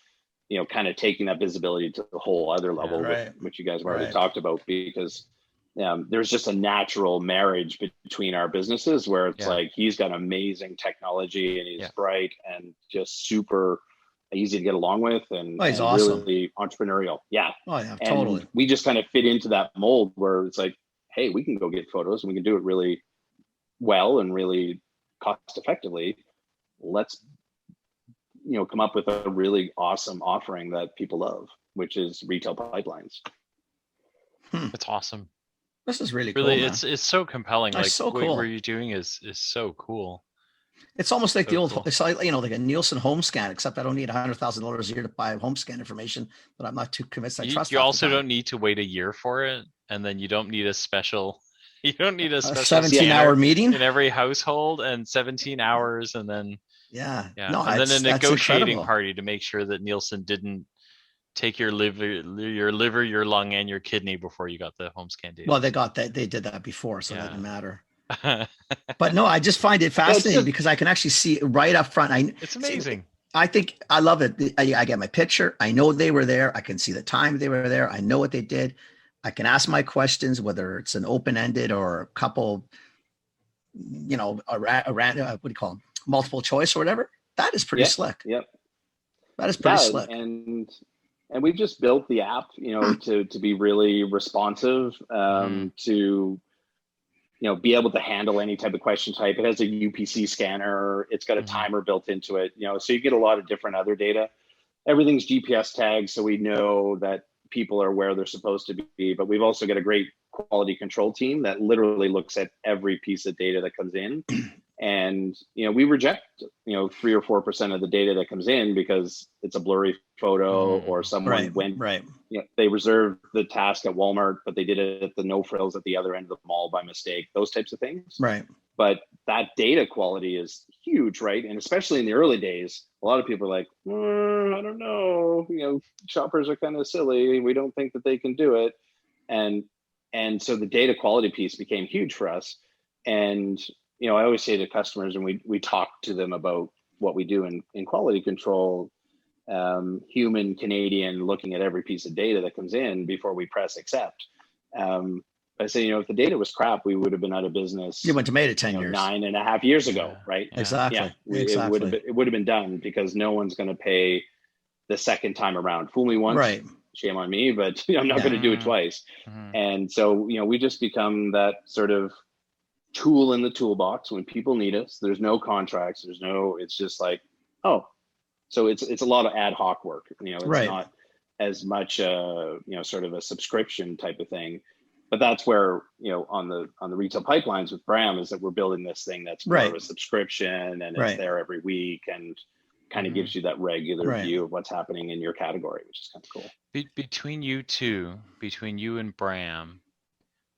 kind of taking that visibility to the whole other level, which you guys have already talked about, because there's just a natural marriage between our businesses where it's like he's got amazing technology and he's bright and just super easy to get along with and, he's and awesome. Really entrepreneurial. Yeah. Oh yeah, and totally. We just kind of fit into that mold where it's like, hey, we can go get photos and we can do it really well and really cost effectively. Let's, come up with a really awesome offering that people love, which is retail pipelines. It's awesome. This is really cool. Really, it's so compelling. That's like so cool. What you're doing is so cool. It's almost like the old, it's like, like a Nielsen home scan, except I don't need $100,000 a year to buy home scan information, but I'm not too convinced I trust. You also don't need to wait a year for it. And then you don't need a special 17-hour meeting in every household and 17 hours. And then, no, and then a negotiating party to make sure that Nielsen didn't take your liver, your lung, and your kidney before you got the home scan data. Well, they did that before, so that didn't matter. But no, I just find it fascinating because I can actually see right up front. It's amazing. I think I love it. I get my picture. I know they were there. I can see the time they were there. I know what they did. I can ask my questions, whether it's an open-ended or a couple, what do you call them? Multiple choice or whatever. That is pretty slick. Yep. That is pretty slick. And we just built the app, to be really responsive, to, be able to handle any type of question type. It has a UPC scanner. It's got a timer built into it, so you get a lot of different other data. Everything's GPS tagged, so we know that people are where they're supposed to be. But we've also got a great quality control team that literally looks at every piece of data that comes in. And, we reject, 3 or 4% of the data that comes in because it's a blurry photo or someone went, they reserved the task at Walmart, but they did it at the No Frills at the other end of the mall by mistake, those types of things. Right. But that data quality is huge, right? And especially in the early days, a lot of people are like, I don't know, shoppers are kind of silly. We don't think that they can do it. And so the data quality piece became huge for us. And, I always say to customers, and we talk to them about what we do in quality control, human Canadian, looking at every piece of data that comes in before we press accept. I say, if the data was crap, we would have been out of business. You went to made it 10 years, 9.5 years ago, right? Exactly. Yeah, exactly. It would have been done because no one's going to pay the second time around. Fool me once, right? Shame on me, but I'm not going to do it twice. And so, we just become that sort of tool in the toolbox when people need us. There's no contracts. It's just like, so it's a lot of ad hoc work. It's not as much, sort of a subscription type of thing. But that's where, on the retail pipelines with Bram is that we're building this thing that's more of a subscription and it's there every week and kind of gives you that regular view of what's happening in your category, which is kind of cool. Between you and Bram,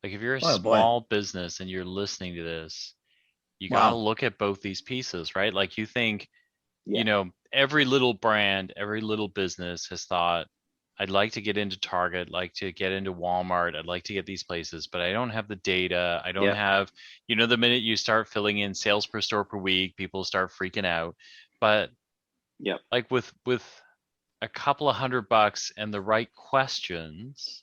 like if you're a small business and you're listening to this, you got to look at both these pieces, right? Like you think, every little brand, every little business has thought, I'd like to get into Target, like to get into Walmart. I'd like to get these places, but I don't have the data. I don't have, the minute you start filling in sales per store per week, people start freaking out. But like with a couple of $100 and the right questions,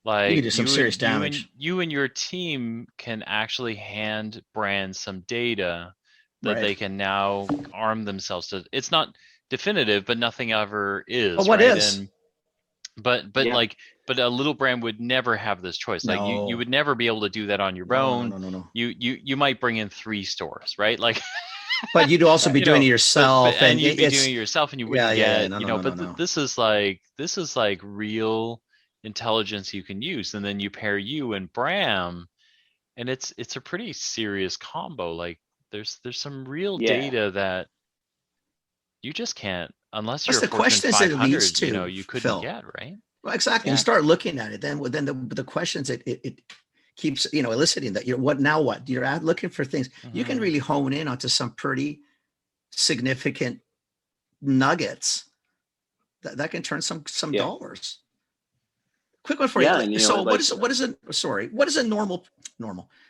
like you can do some serious damage. You and your team can actually hand brands some data that they can now arm themselves to. It's not definitive, but nothing ever is. But what is? And, but a little brand would never have this choice. Like you would never be able to do that on your own. No. You might bring in 3 stores, right? Like, but you'd also be doing it yourself, and you'd be doing it yourself, and you wouldn't get, this is like real intelligence you can use, and then you pair you and Bram, and it's a pretty serious combo. Like there's some real data that you just can't, unless you're the questions 500, it leads to, you couldn't get, right? Well, exactly. You start looking at it, then the questions it keeps, eliciting that what you're looking for things. You can really hone in onto some pretty significant nuggets that can turn some dollars. Quick one for you. So what is a normal?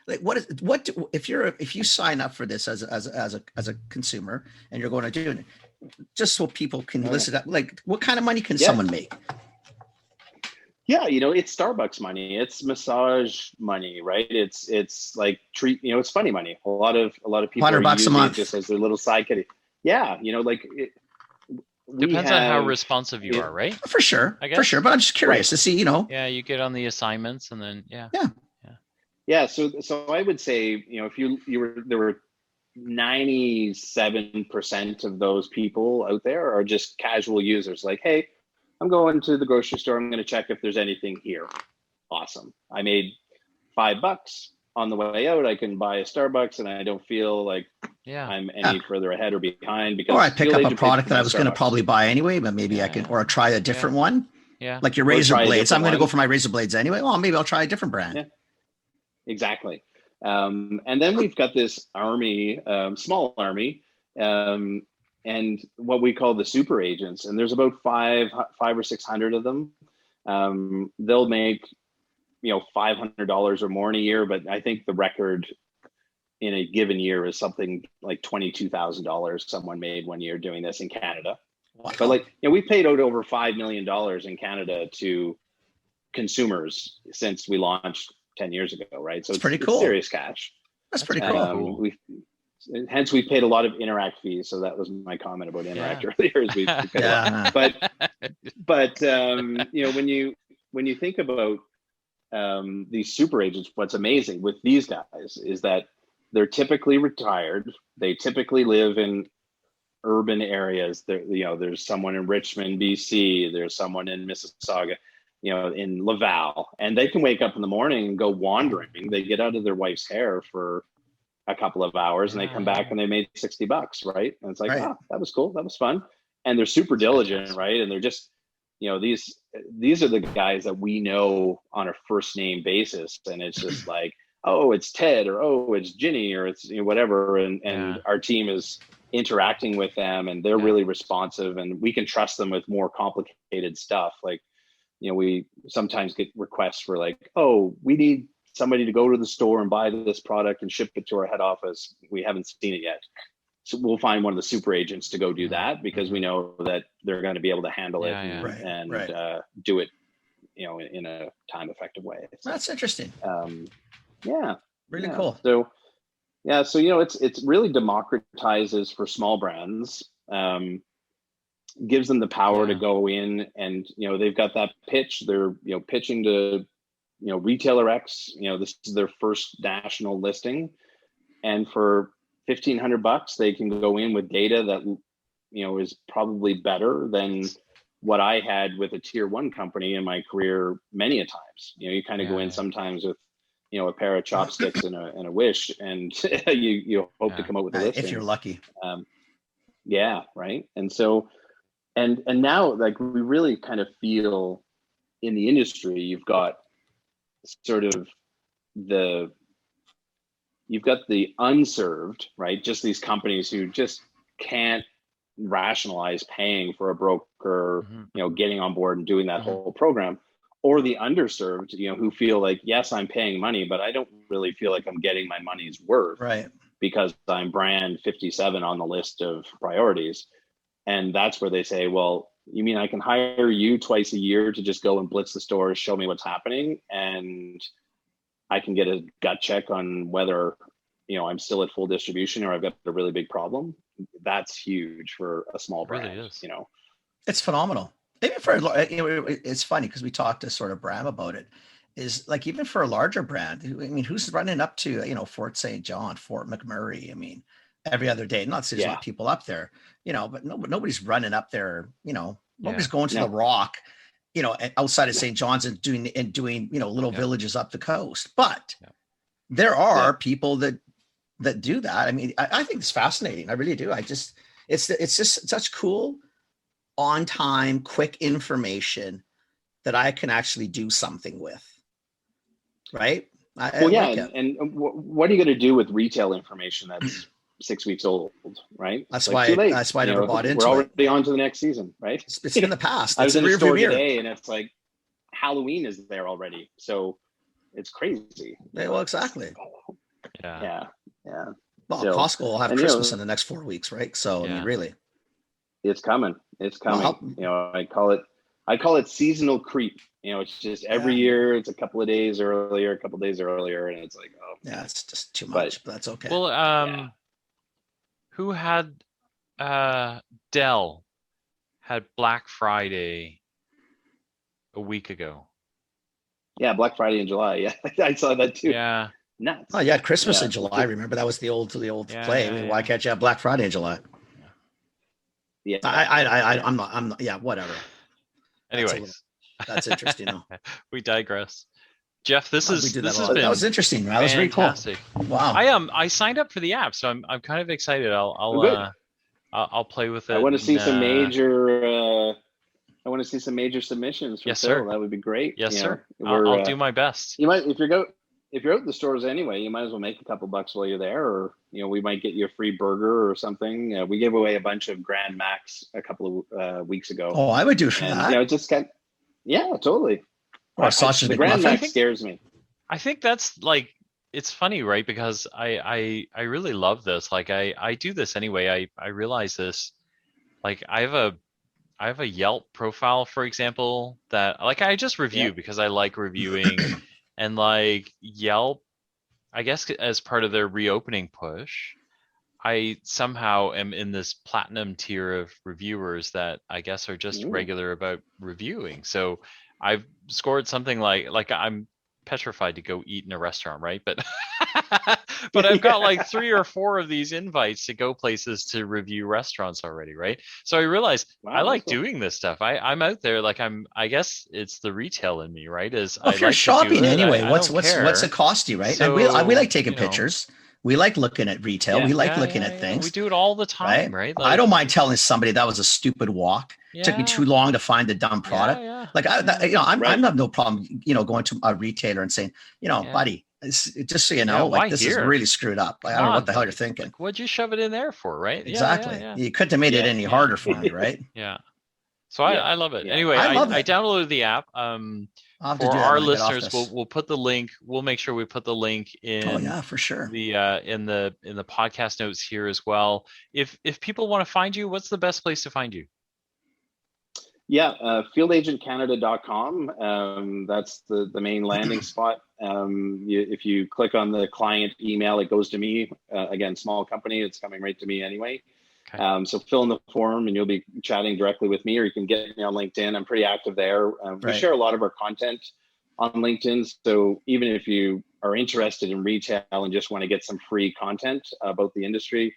Like if you sign up for this as a consumer and you're going to do it, just so people can listen up, like what kind of money can someone make? Yeah, it's Starbucks money, it's massage money, right? It's like treat, it's funny money. A lot of people $100 a month just as their little side kitty. Yeah, like it. Depends on how responsive you are, right? For sure, I guess. For sure. But I'm just curious to see, Yeah, you get on the assignments, and then Yeah. So I would say, if there were 97% of those people out there are just casual users. Like, hey, I'm going to the grocery store. I'm going to check if there's anything here. Awesome. I made $5 on the way out. I can buy a Starbucks, and I don't feel like I'm any further ahead or behind, because or I pick up a product that I was going to probably buy anyway, but maybe I can, or try a different one. Yeah. Like your razor blades. I'm going to go for my razor blades anyway. Well, maybe I'll try a different brand. Yeah. Exactly. And then we've got this army, small army, and what we call the super agents. And there's about 500 or 600 of them. They'll make, $500 or more in a year, but I think the record in a given year is something like $22,000 someone made one year doing this in Canada. Wow. But we paid out over $5 million in Canada to consumers since we launched 10 years ago, right? So it's pretty cool. It's serious cash. That's pretty cool. Hence we paid a lot of Interact fees. So that was my comment about Interact earlier. Is we paid a lot. But when you think about these super agents, what's amazing with these guys is that they're typically retired. They typically live in urban areas. There's someone in Richmond, BC. There's someone in Mississauga, in Laval, and they can wake up in the morning and go wandering. They get out of their wife's hair for a couple of hours, and they come back and they made $60, right? And it's like, that was cool. That was fun. And they're super diligent, right? And they're just, these are the guys that we know on a first name basis. And it's just like, oh, it's Ted, or oh, it's Ginny, or it's whatever. And our team is interacting with them, and they're really responsive, and we can trust them with more complicated stuff. Like, we sometimes get requests for like, oh, we need somebody to go to the store and buy this product and ship it to our head office. We haven't seen it yet. So we'll find one of the super agents to go do that, because we know that they're going to be able to handle it and do it, in a time effective way. So, that's interesting. Really cool. So it's really democratizes for small brands, gives them the power to go in, and they've got that pitch. They're pitching to retailer X. This is their first national listing, and for $1,500 they can go in with data that is probably better than what I had with a tier 1 company in my career many a times. You kind of go in sometimes with a pair of chopsticks and a wish, and you hope to come up with a listing if you're lucky. Right. And so and now, like, we really kind of feel in the industry, you've got sort of you've got the unserved, right? Just these companies who just can't rationalize paying for a broker, getting on board and doing that whole program, or the underserved, who feel like, yes, I'm paying money, but I don't really feel like I'm getting my money's worth, right? Because I'm brand 57 on the list of priorities. And that's where they say, well, you mean I can hire you twice a year to just go and blitz the stores, show me what's happening, and I can get a gut check on whether, I'm still at full distribution or I've got a really big problem. That's huge for a small brand. It really is. It's phenomenal. Even for, it's funny because we talked to sort of Bram about it. Is like, even for a larger brand, who's running up to, Fort St. John, Fort McMurray, every other day? Not that there's not people up there, but nobody's running up there, nobody's going to the Rock, outside of St. John's and doing, little villages up the coast. But there are people that do that. I think it's fascinating. I really do. It's just such cool, on time, quick information that I can actually do something with. Right. And what are you going to do with retail information that's 6 weeks old, right? That's why I never bought into it. We're already on to the next season, right? It's in the past. I was in the store today, and it's like Halloween is there already, so it's crazy. Yeah, well, exactly. Yeah. Well, so, Costco will have Christmas in the next 4 weeks, right? So really, it's coming. It's coming. Well, I call it seasonal creep. It's just every year it's a couple of days earlier, and it's like, oh, yeah, it's just too much, but that's okay. Well, who had Dell had Black Friday a week ago? Yeah, Black Friday in July. Yeah, I saw that too. Yeah. Nuts. Oh, yeah, Christmas in July. Remember, that was the old play. Why can't you have Black Friday in July? Yeah. I'm not. Yeah, whatever. Anyways, that's interesting. We digress. Jeff, this has been that was interesting. That was really cool. Wow. I signed up for the app, so I'm kind of excited. I'll play with it. I want to see some major submissions from Phil. That would be great. Yes, sir. I'll do my best. You might, if you're out in the stores anyway, you might as well make a couple bucks while you're there, or we might get you a free burger or something. We gave away a bunch of Grand Max a couple of weeks ago. Oh, I would do for that. Totally. Or sausage. The Grand Max scares me. I think that's it's funny, right? Because I really love this. I do this anyway. I realize this. I have a Yelp profile, for example, that I just review because I like reviewing. And Yelp, I guess as part of their reopening push, I somehow am in this platinum tier of reviewers that I guess are just regular about reviewing. So I've scored something like I'm petrified to go eat in a restaurant, right? But I've got 3 or 4 of these invites to go places to review restaurants already, right? So I realized I like doing this stuff. I'm out there, I guess it's the retail in me, right? If you're shopping anyway, what's it cost you, right? So, and we like taking pictures. We like looking at retail. We like looking at things. We do it all the time, right? I don't mind telling somebody that was a stupid walk. It took me too long to find the dumb product. I'm not no problem, going to a retailer and saying, buddy, just so you know, this is really screwed up. I don't know what the hell you're thinking. What'd you shove it in there for, right? Exactly. You couldn't have made it any harder for me, right? Yeah. So I love it. Anyway, I downloaded the app. For our listeners, we'll put the link. We'll make sure we put the link in. Oh yeah, for sure. In the podcast notes here as well. If people want to find you, what's the best place to find you? Yeah, fieldagentcanada.com. That's the main landing spot. If you click on the client email, it goes to me. Again, small company, it's coming right to me anyway. Okay. So fill in the form and you'll be chatting directly with me, or you can get me on LinkedIn. I'm pretty active there. We share a lot of our content on LinkedIn. So even if you are interested in retail and just want to get some free content about the industry,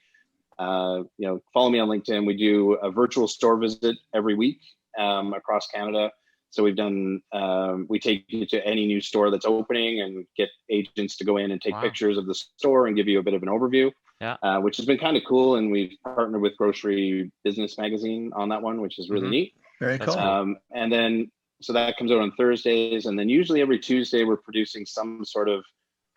follow me on LinkedIn. We do a virtual store visit every week across Canada. So we've done, we take you to any new store that's opening and get agents to go in and take pictures of the store and give you a bit of an overview. Yeah. Which has been kind of cool, and we've partnered with Grocery Business Magazine on that one, which is really neat. Very cool. And then, so that comes out on Thursdays, and then usually every Tuesday we're producing some sort of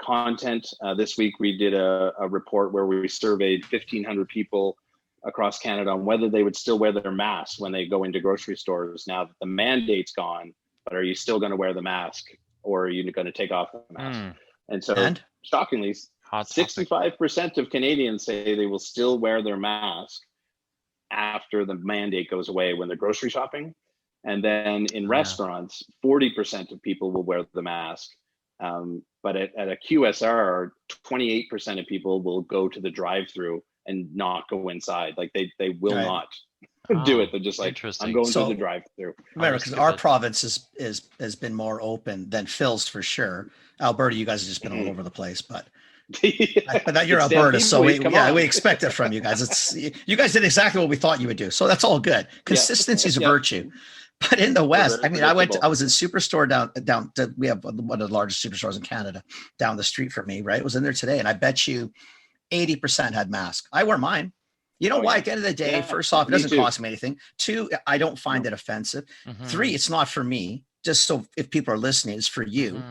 content. This week we did a report where we surveyed 1,500 people across Canada on whether they would still wear their masks when they go into grocery stores now that the mandate's gone. But are you still going to wear the mask, or are you going to take off the mask? And so, shockingly, 65% of Canadians say they will still wear their mask after the mandate goes away when they're grocery shopping. And then in restaurants, 40% of people will wear the mask. But at a QSR, 28% of people will go to the drive-through and not go inside. Like they will not do it. They're just like, I'm going to the drive-through. Remember, because our province has been more open than Phil's for sure. Alberta, you guys have just been all over the place, but you're Alberta, so we expect it from you guys. You guys did exactly what we thought you would do, so that's all good. Consistency is a virtue. But in the West, I mean, I was in Superstore down. We have one of the largest superstores in Canada down the street from me. Right, I was in there today, and I bet you 80% had masks. I wear mine. You know why? At the end of the day, first off, it doesn't cost me anything. 2, I don't find it offensive. 3, it's not for me. Just so if people are listening, it's for you.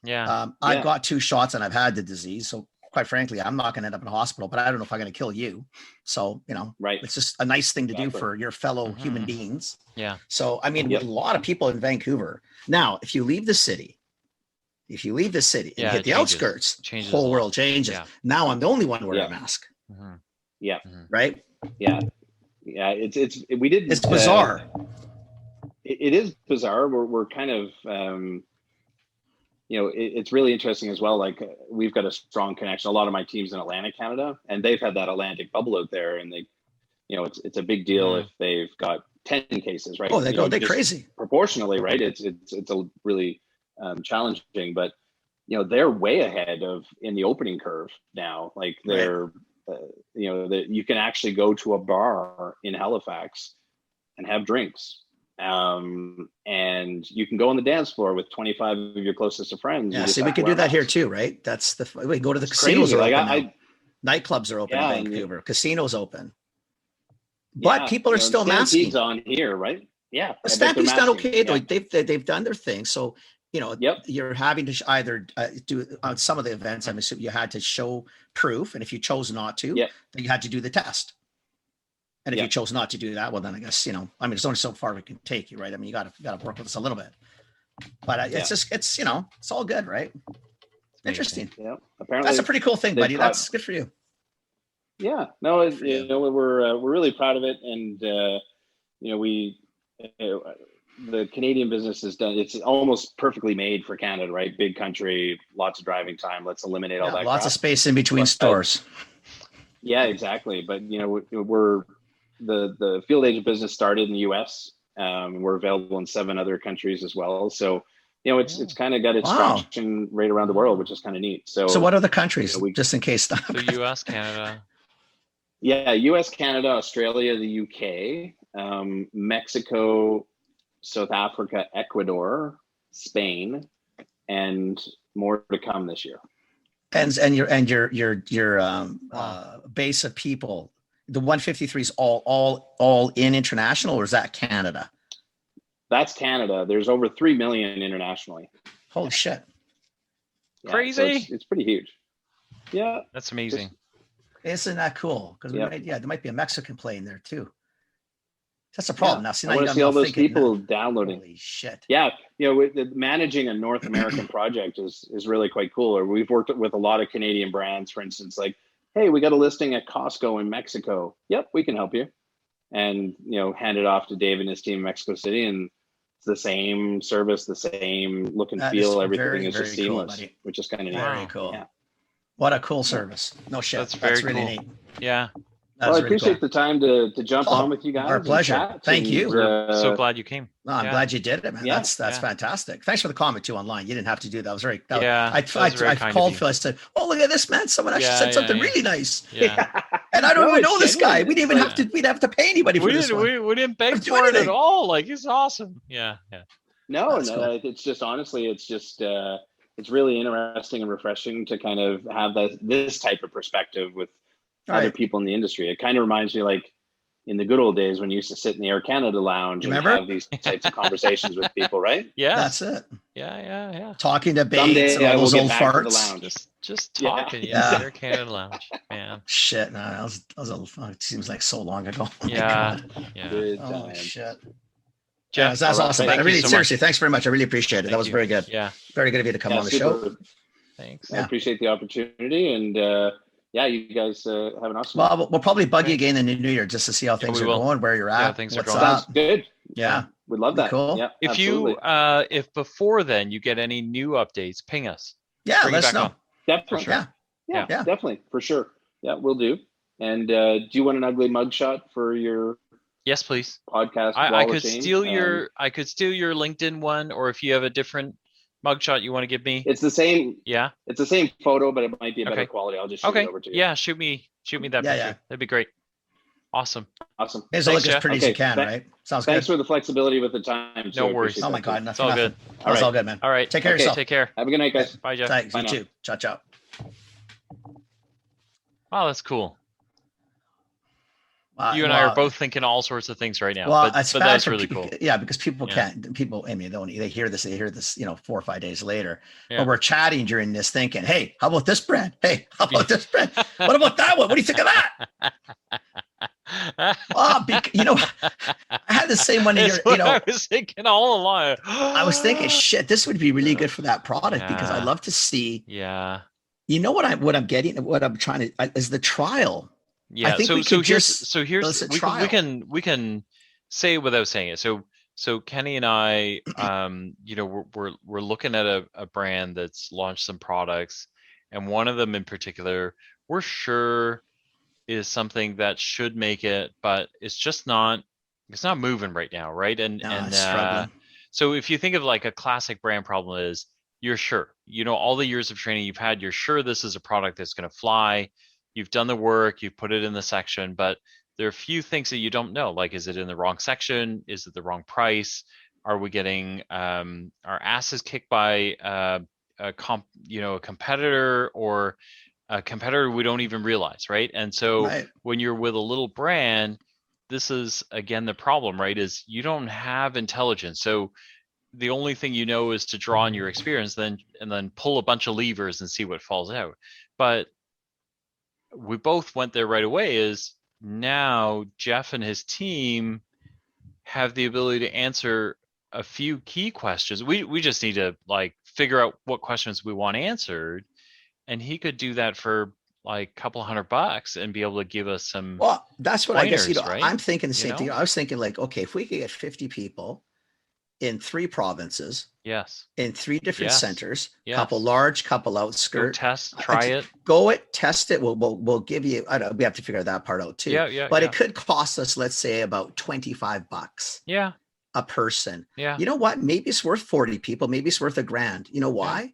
I've got 2 shots and I've had the disease. So quite frankly, I'm not going to end up in a hospital, but I don't know if I'm going to kill you. So, it's just a nice thing to do for your fellow human beings. Yeah. So, I mean, a lot of people in Vancouver. Now, if you leave the city and hit the outskirts, whole world changes. Yeah. Now I'm the only one wearing a mask. Yeah. Right. Yeah. Yeah. It's bizarre. It is bizarre. We're kind of, it's really interesting as well. Like we've got a strong connection. A lot of my team's in Atlantic Canada, and they've had that Atlantic bubble out there, and it's a big deal if they've got 10 cases, right? Oh, they're crazy. Proportionally, right? It's a really challenging, but they're way ahead in the opening curve now. Like they're, that you can actually go to a bar in Halifax and have drinks. And you can go on the dance floor with 25 of your closest friends. Yeah, see, we can do that here too, right? That's we go to the casinos. Nightclubs are open in Vancouver. Casinos open, but people are still masking. On here, right? Yeah, Stampede's done okay though. They've done their thing. So you're having to either do on some of the events. I'm assuming you had to show proof, and if you chose not to, then you had to do the test. And if you chose not to do that, well, then I guess, there's only so far we can take you, right? I mean, you got to work with us a little bit, but it's just, it's all good, right? Interesting. Yeah. Apparently that's a pretty cool thing, buddy. That's good for you. Yeah, no, we're really proud of it. And, the Canadian business has done, it's almost perfectly made for Canada, right? Big country, lots of driving time. Let's eliminate all that. Lots of space in between stores. Yeah, exactly. But, we're, the field agent business started in the US. We're available in 7 other countries as well. So, it's kind of got its traction right around the world, which is kind of neat. So what other countries, just in case? The US, Canada. Yeah, US, Canada, Australia, the UK, Mexico, South Africa, Ecuador, Spain, and more to come this year. And your base of people. The 153 is all in international, or is that Canada? That's Canada. There's over 3 million internationally. Holy shit. Yeah, crazy. So it's pretty huge. Yeah. That's amazing. Isn't that cool? Because there might be a Mexican play in there too. That's a problem. Now, I want to see all those people downloading. Holy shit. Yeah. Managing a North American project is really quite cool. Or we've worked with a lot of Canadian brands, for instance, like, hey, we got a listing at Costco in Mexico. Yep, we can help you. And, hand it off to Dave and his team in Mexico City. And it's the same service, the same look and feel. Everything is just seamless, which is kind of neat. Very cool. Yeah. What a cool service. No shit. That's really cool. Neat. Yeah. Well, I appreciate the time to jump on with you guys. Our pleasure. Thank you. We're so glad you came. No, I'm glad you did it, man. Yeah. That's fantastic. Thanks for the comment too online. You didn't have to do that. It was very. I called Phil. I said, "Oh, look at this, man! Someone actually said something really nice." Yeah. And I don't even know this guy. We didn't even have to. We'd have to pay anybody for this one. We didn't beg for it at all. Like, it's awesome. Yeah. No. Cool. It's just honestly, it's really interesting and refreshing to kind of have this type of perspective with other people in the industry. It kind of reminds me, like, in the good old days when you used to sit in the Air Canada lounge and have these types of conversations with people, right? Yeah, that's it. Yeah. Talking to Bates and all those old farts. Just talking. Yeah. Air Canada Lounge, man. Shit, no, that was it seems like so long ago. Oh yeah. Oh shit. Jeff, that's awesome. Seriously, thanks very much. I really appreciate it. That was very good. Yeah. Very good of you to come on the show. Thanks. I appreciate the opportunity, and you guys have an awesome. Well, we'll probably bug you again in the new year just to see how things are going, where you're at, things what's are up. Sounds good. Yeah. We'd love that. Cool. Yeah, if absolutely. if before then you get any new updates, ping us. Yeah, let us know. On. Definitely. Sure. Yeah, definitely, for sure. Yeah, we'll do. And do you want an ugly mugshot for your? Yes, please. Podcast. I could steal your LinkedIn one, or if you have a different mugshot you want to give me. It's the same. Yeah. It's the same photo, but it might be a better quality. I'll just shoot it over to you. Yeah, shoot me that picture. That'd be great. Awesome. It's look as pretty as you can, right? Sounds good. Thanks for the flexibility with the time. No worries. Oh my God, nothing. It's all good. It's all good, man. All right. Take care of yourself. Take care. Have a good night, guys. Bye, Jeff. Thanks. You too. Ciao. Wow, that's cool. You and I are both thinking all sorts of things right now. Well, but that's really cool. Yeah, because people can't. People, I mean, they hear this. 4 or 5 days later. Yeah. But we're chatting during this, thinking, "Hey, how about this brand? Hey, how about this brand? What about that one? What do you think of that?" I had the same one. I was thinking all along. I was thinking, shit, this would be really good for that product because I love to see. Yeah. You know what I'm getting, what I'm trying to is the trial. Yeah. I think here's we can say it without saying it. So Kenny and I, we're looking at a brand that's launched some products, and one of them in particular, we're sure is something that should make it, but it's not moving right now, right? And struggling. So if you think of like a classic brand problem is you're sure, all the years of training you've had, you're sure this is a product that's going to fly. You've done the work, you've put it in the section, but there are a few things that you don't know. Like, is it in the wrong section? Is it the wrong price? Are we getting our asses kicked by a competitor, or a competitor we don't even realize, right? And so when you're with a little brand, this is again the problem, right? Is you don't have intelligence. So the only thing you know is to draw on your experience, and then pull a bunch of levers and see what falls out. But we both went there right away. Is now Jeff and his team have the ability to answer a few key questions. We just need to figure out what questions we want answered, and he could do that for like a couple $100 and be able to give us some. Well, that's what pointers, I guess. right? I'm thinking the same thing. I was thinking okay, if we could get 50 people in 3 provinces, in 3 different centers, couple large, couple outskirts. Go try it. Test it. We'll give you. We have to figure that part out too. But it could cost us, let's say, about $25. Yeah. A person. Yeah. You know what? Maybe it's worth 40 people. Maybe it's worth $1,000. You know why? Yeah.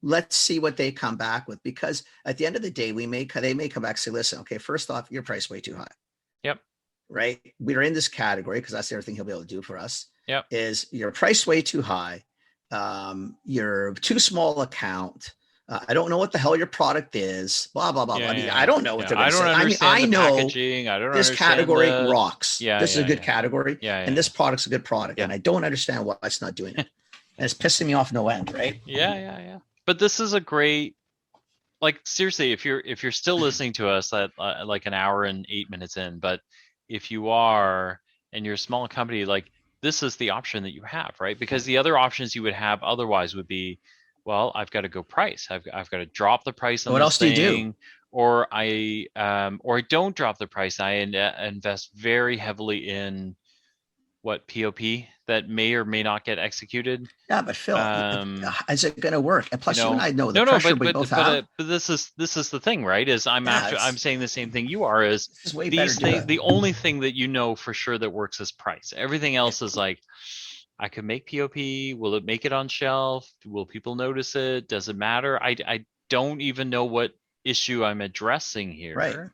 Let's see what they come back with, because at the end of the day, they may come back and say, listen, okay, first off, your price way too high. Yep. Right. We're in this category because that's the other thing he'll be able to do for us. Yep. Is your price way too high. You're too small account. I don't know what the hell your product is. Blah, blah, blah. I don't know what they're going to say. I know packaging. I don't this category rocks. This is a good category. And this product's a good product. And I don't understand why it's not doing it. And it's pissing me off no end, right? Yeah. But this is a great, seriously, if you're still listening to us at an hour and 8 minutes in, but if you are, and you're a small company, this is the option that you have, right? Because the other options you would have otherwise would be, well, I've got to go price. I've got to drop the price on what else thing, do you do? Or I don't drop the price. I invest very heavily in POP that may or may not get executed. Yeah, but Phil, is it going to work? And plus, you and I know the pressure we both have. But this is the thing, right? Is I'm saying the same thing you are. Is these things, the only thing that you know for sure that works is price. Everything else is I could make POP. Will it make it on shelf? Will people notice it? Does it matter? I don't even know what issue I'm addressing here. Right.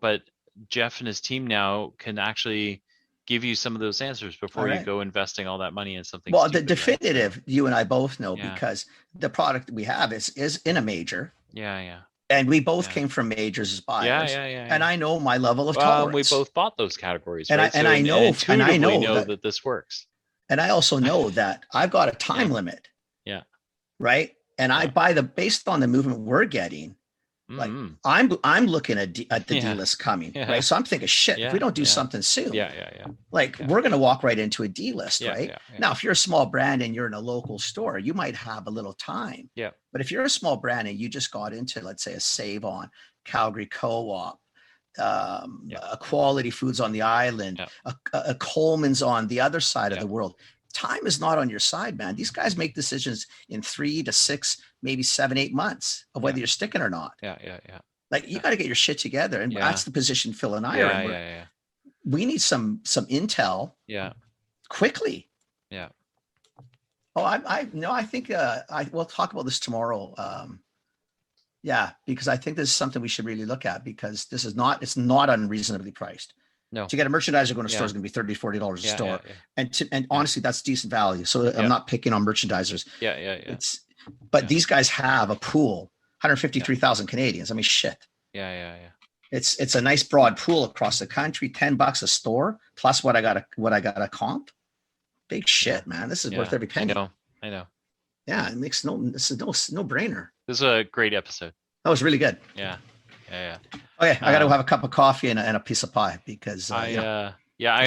But Jeff and his team now can actually give you some of those answers before you go investing all that money in something. Well, stupid, the definitive, right? you and I both know, because the product we have is in a major. Yeah. And we both came from majors as buyers. Yeah. And I know my level of tolerance. We both bought those categories, and right? I know that this works. And I also know that I've got a time limit. Yeah. Right. And I buy based on the movement we're getting, like I'm looking at the D-list coming, right? So I'm thinking, shit, if we don't do something soon, we're going to walk right into a D-list, right? Now, if you're a small brand and you're in a local store, you might have a little time. Yeah. But if you're a small brand and you just got into, let's say, a Save On, Calgary Co-op, a Quality Foods on the island, a Coleman's on the other side of the world, time is not on your side, man. These guys make decisions in 3 to 6, maybe 7, 8 months of whether you're sticking or not. Like you got to get your shit together, and that's the position Phil and I are in. We need some intel. Quickly. Oh, I think we'll talk about this tomorrow. Because I think this is something we should really look at, because it's not unreasonably priced. No. To get a merchandiser going to store is going to be $30, $40 a store. And honestly, that's decent value. So I'm not picking on merchandisers. But these guys have a pool, 153,000 Canadians. I mean, shit. It's a nice broad pool across the country, $10 a store, plus what I got a comp. Big shit, man. This is worth every penny. I know. Yeah, this is no brainer. This is a great episode. That was really good. Yeah. Okay, I got to have a cup of coffee and a piece of pie because I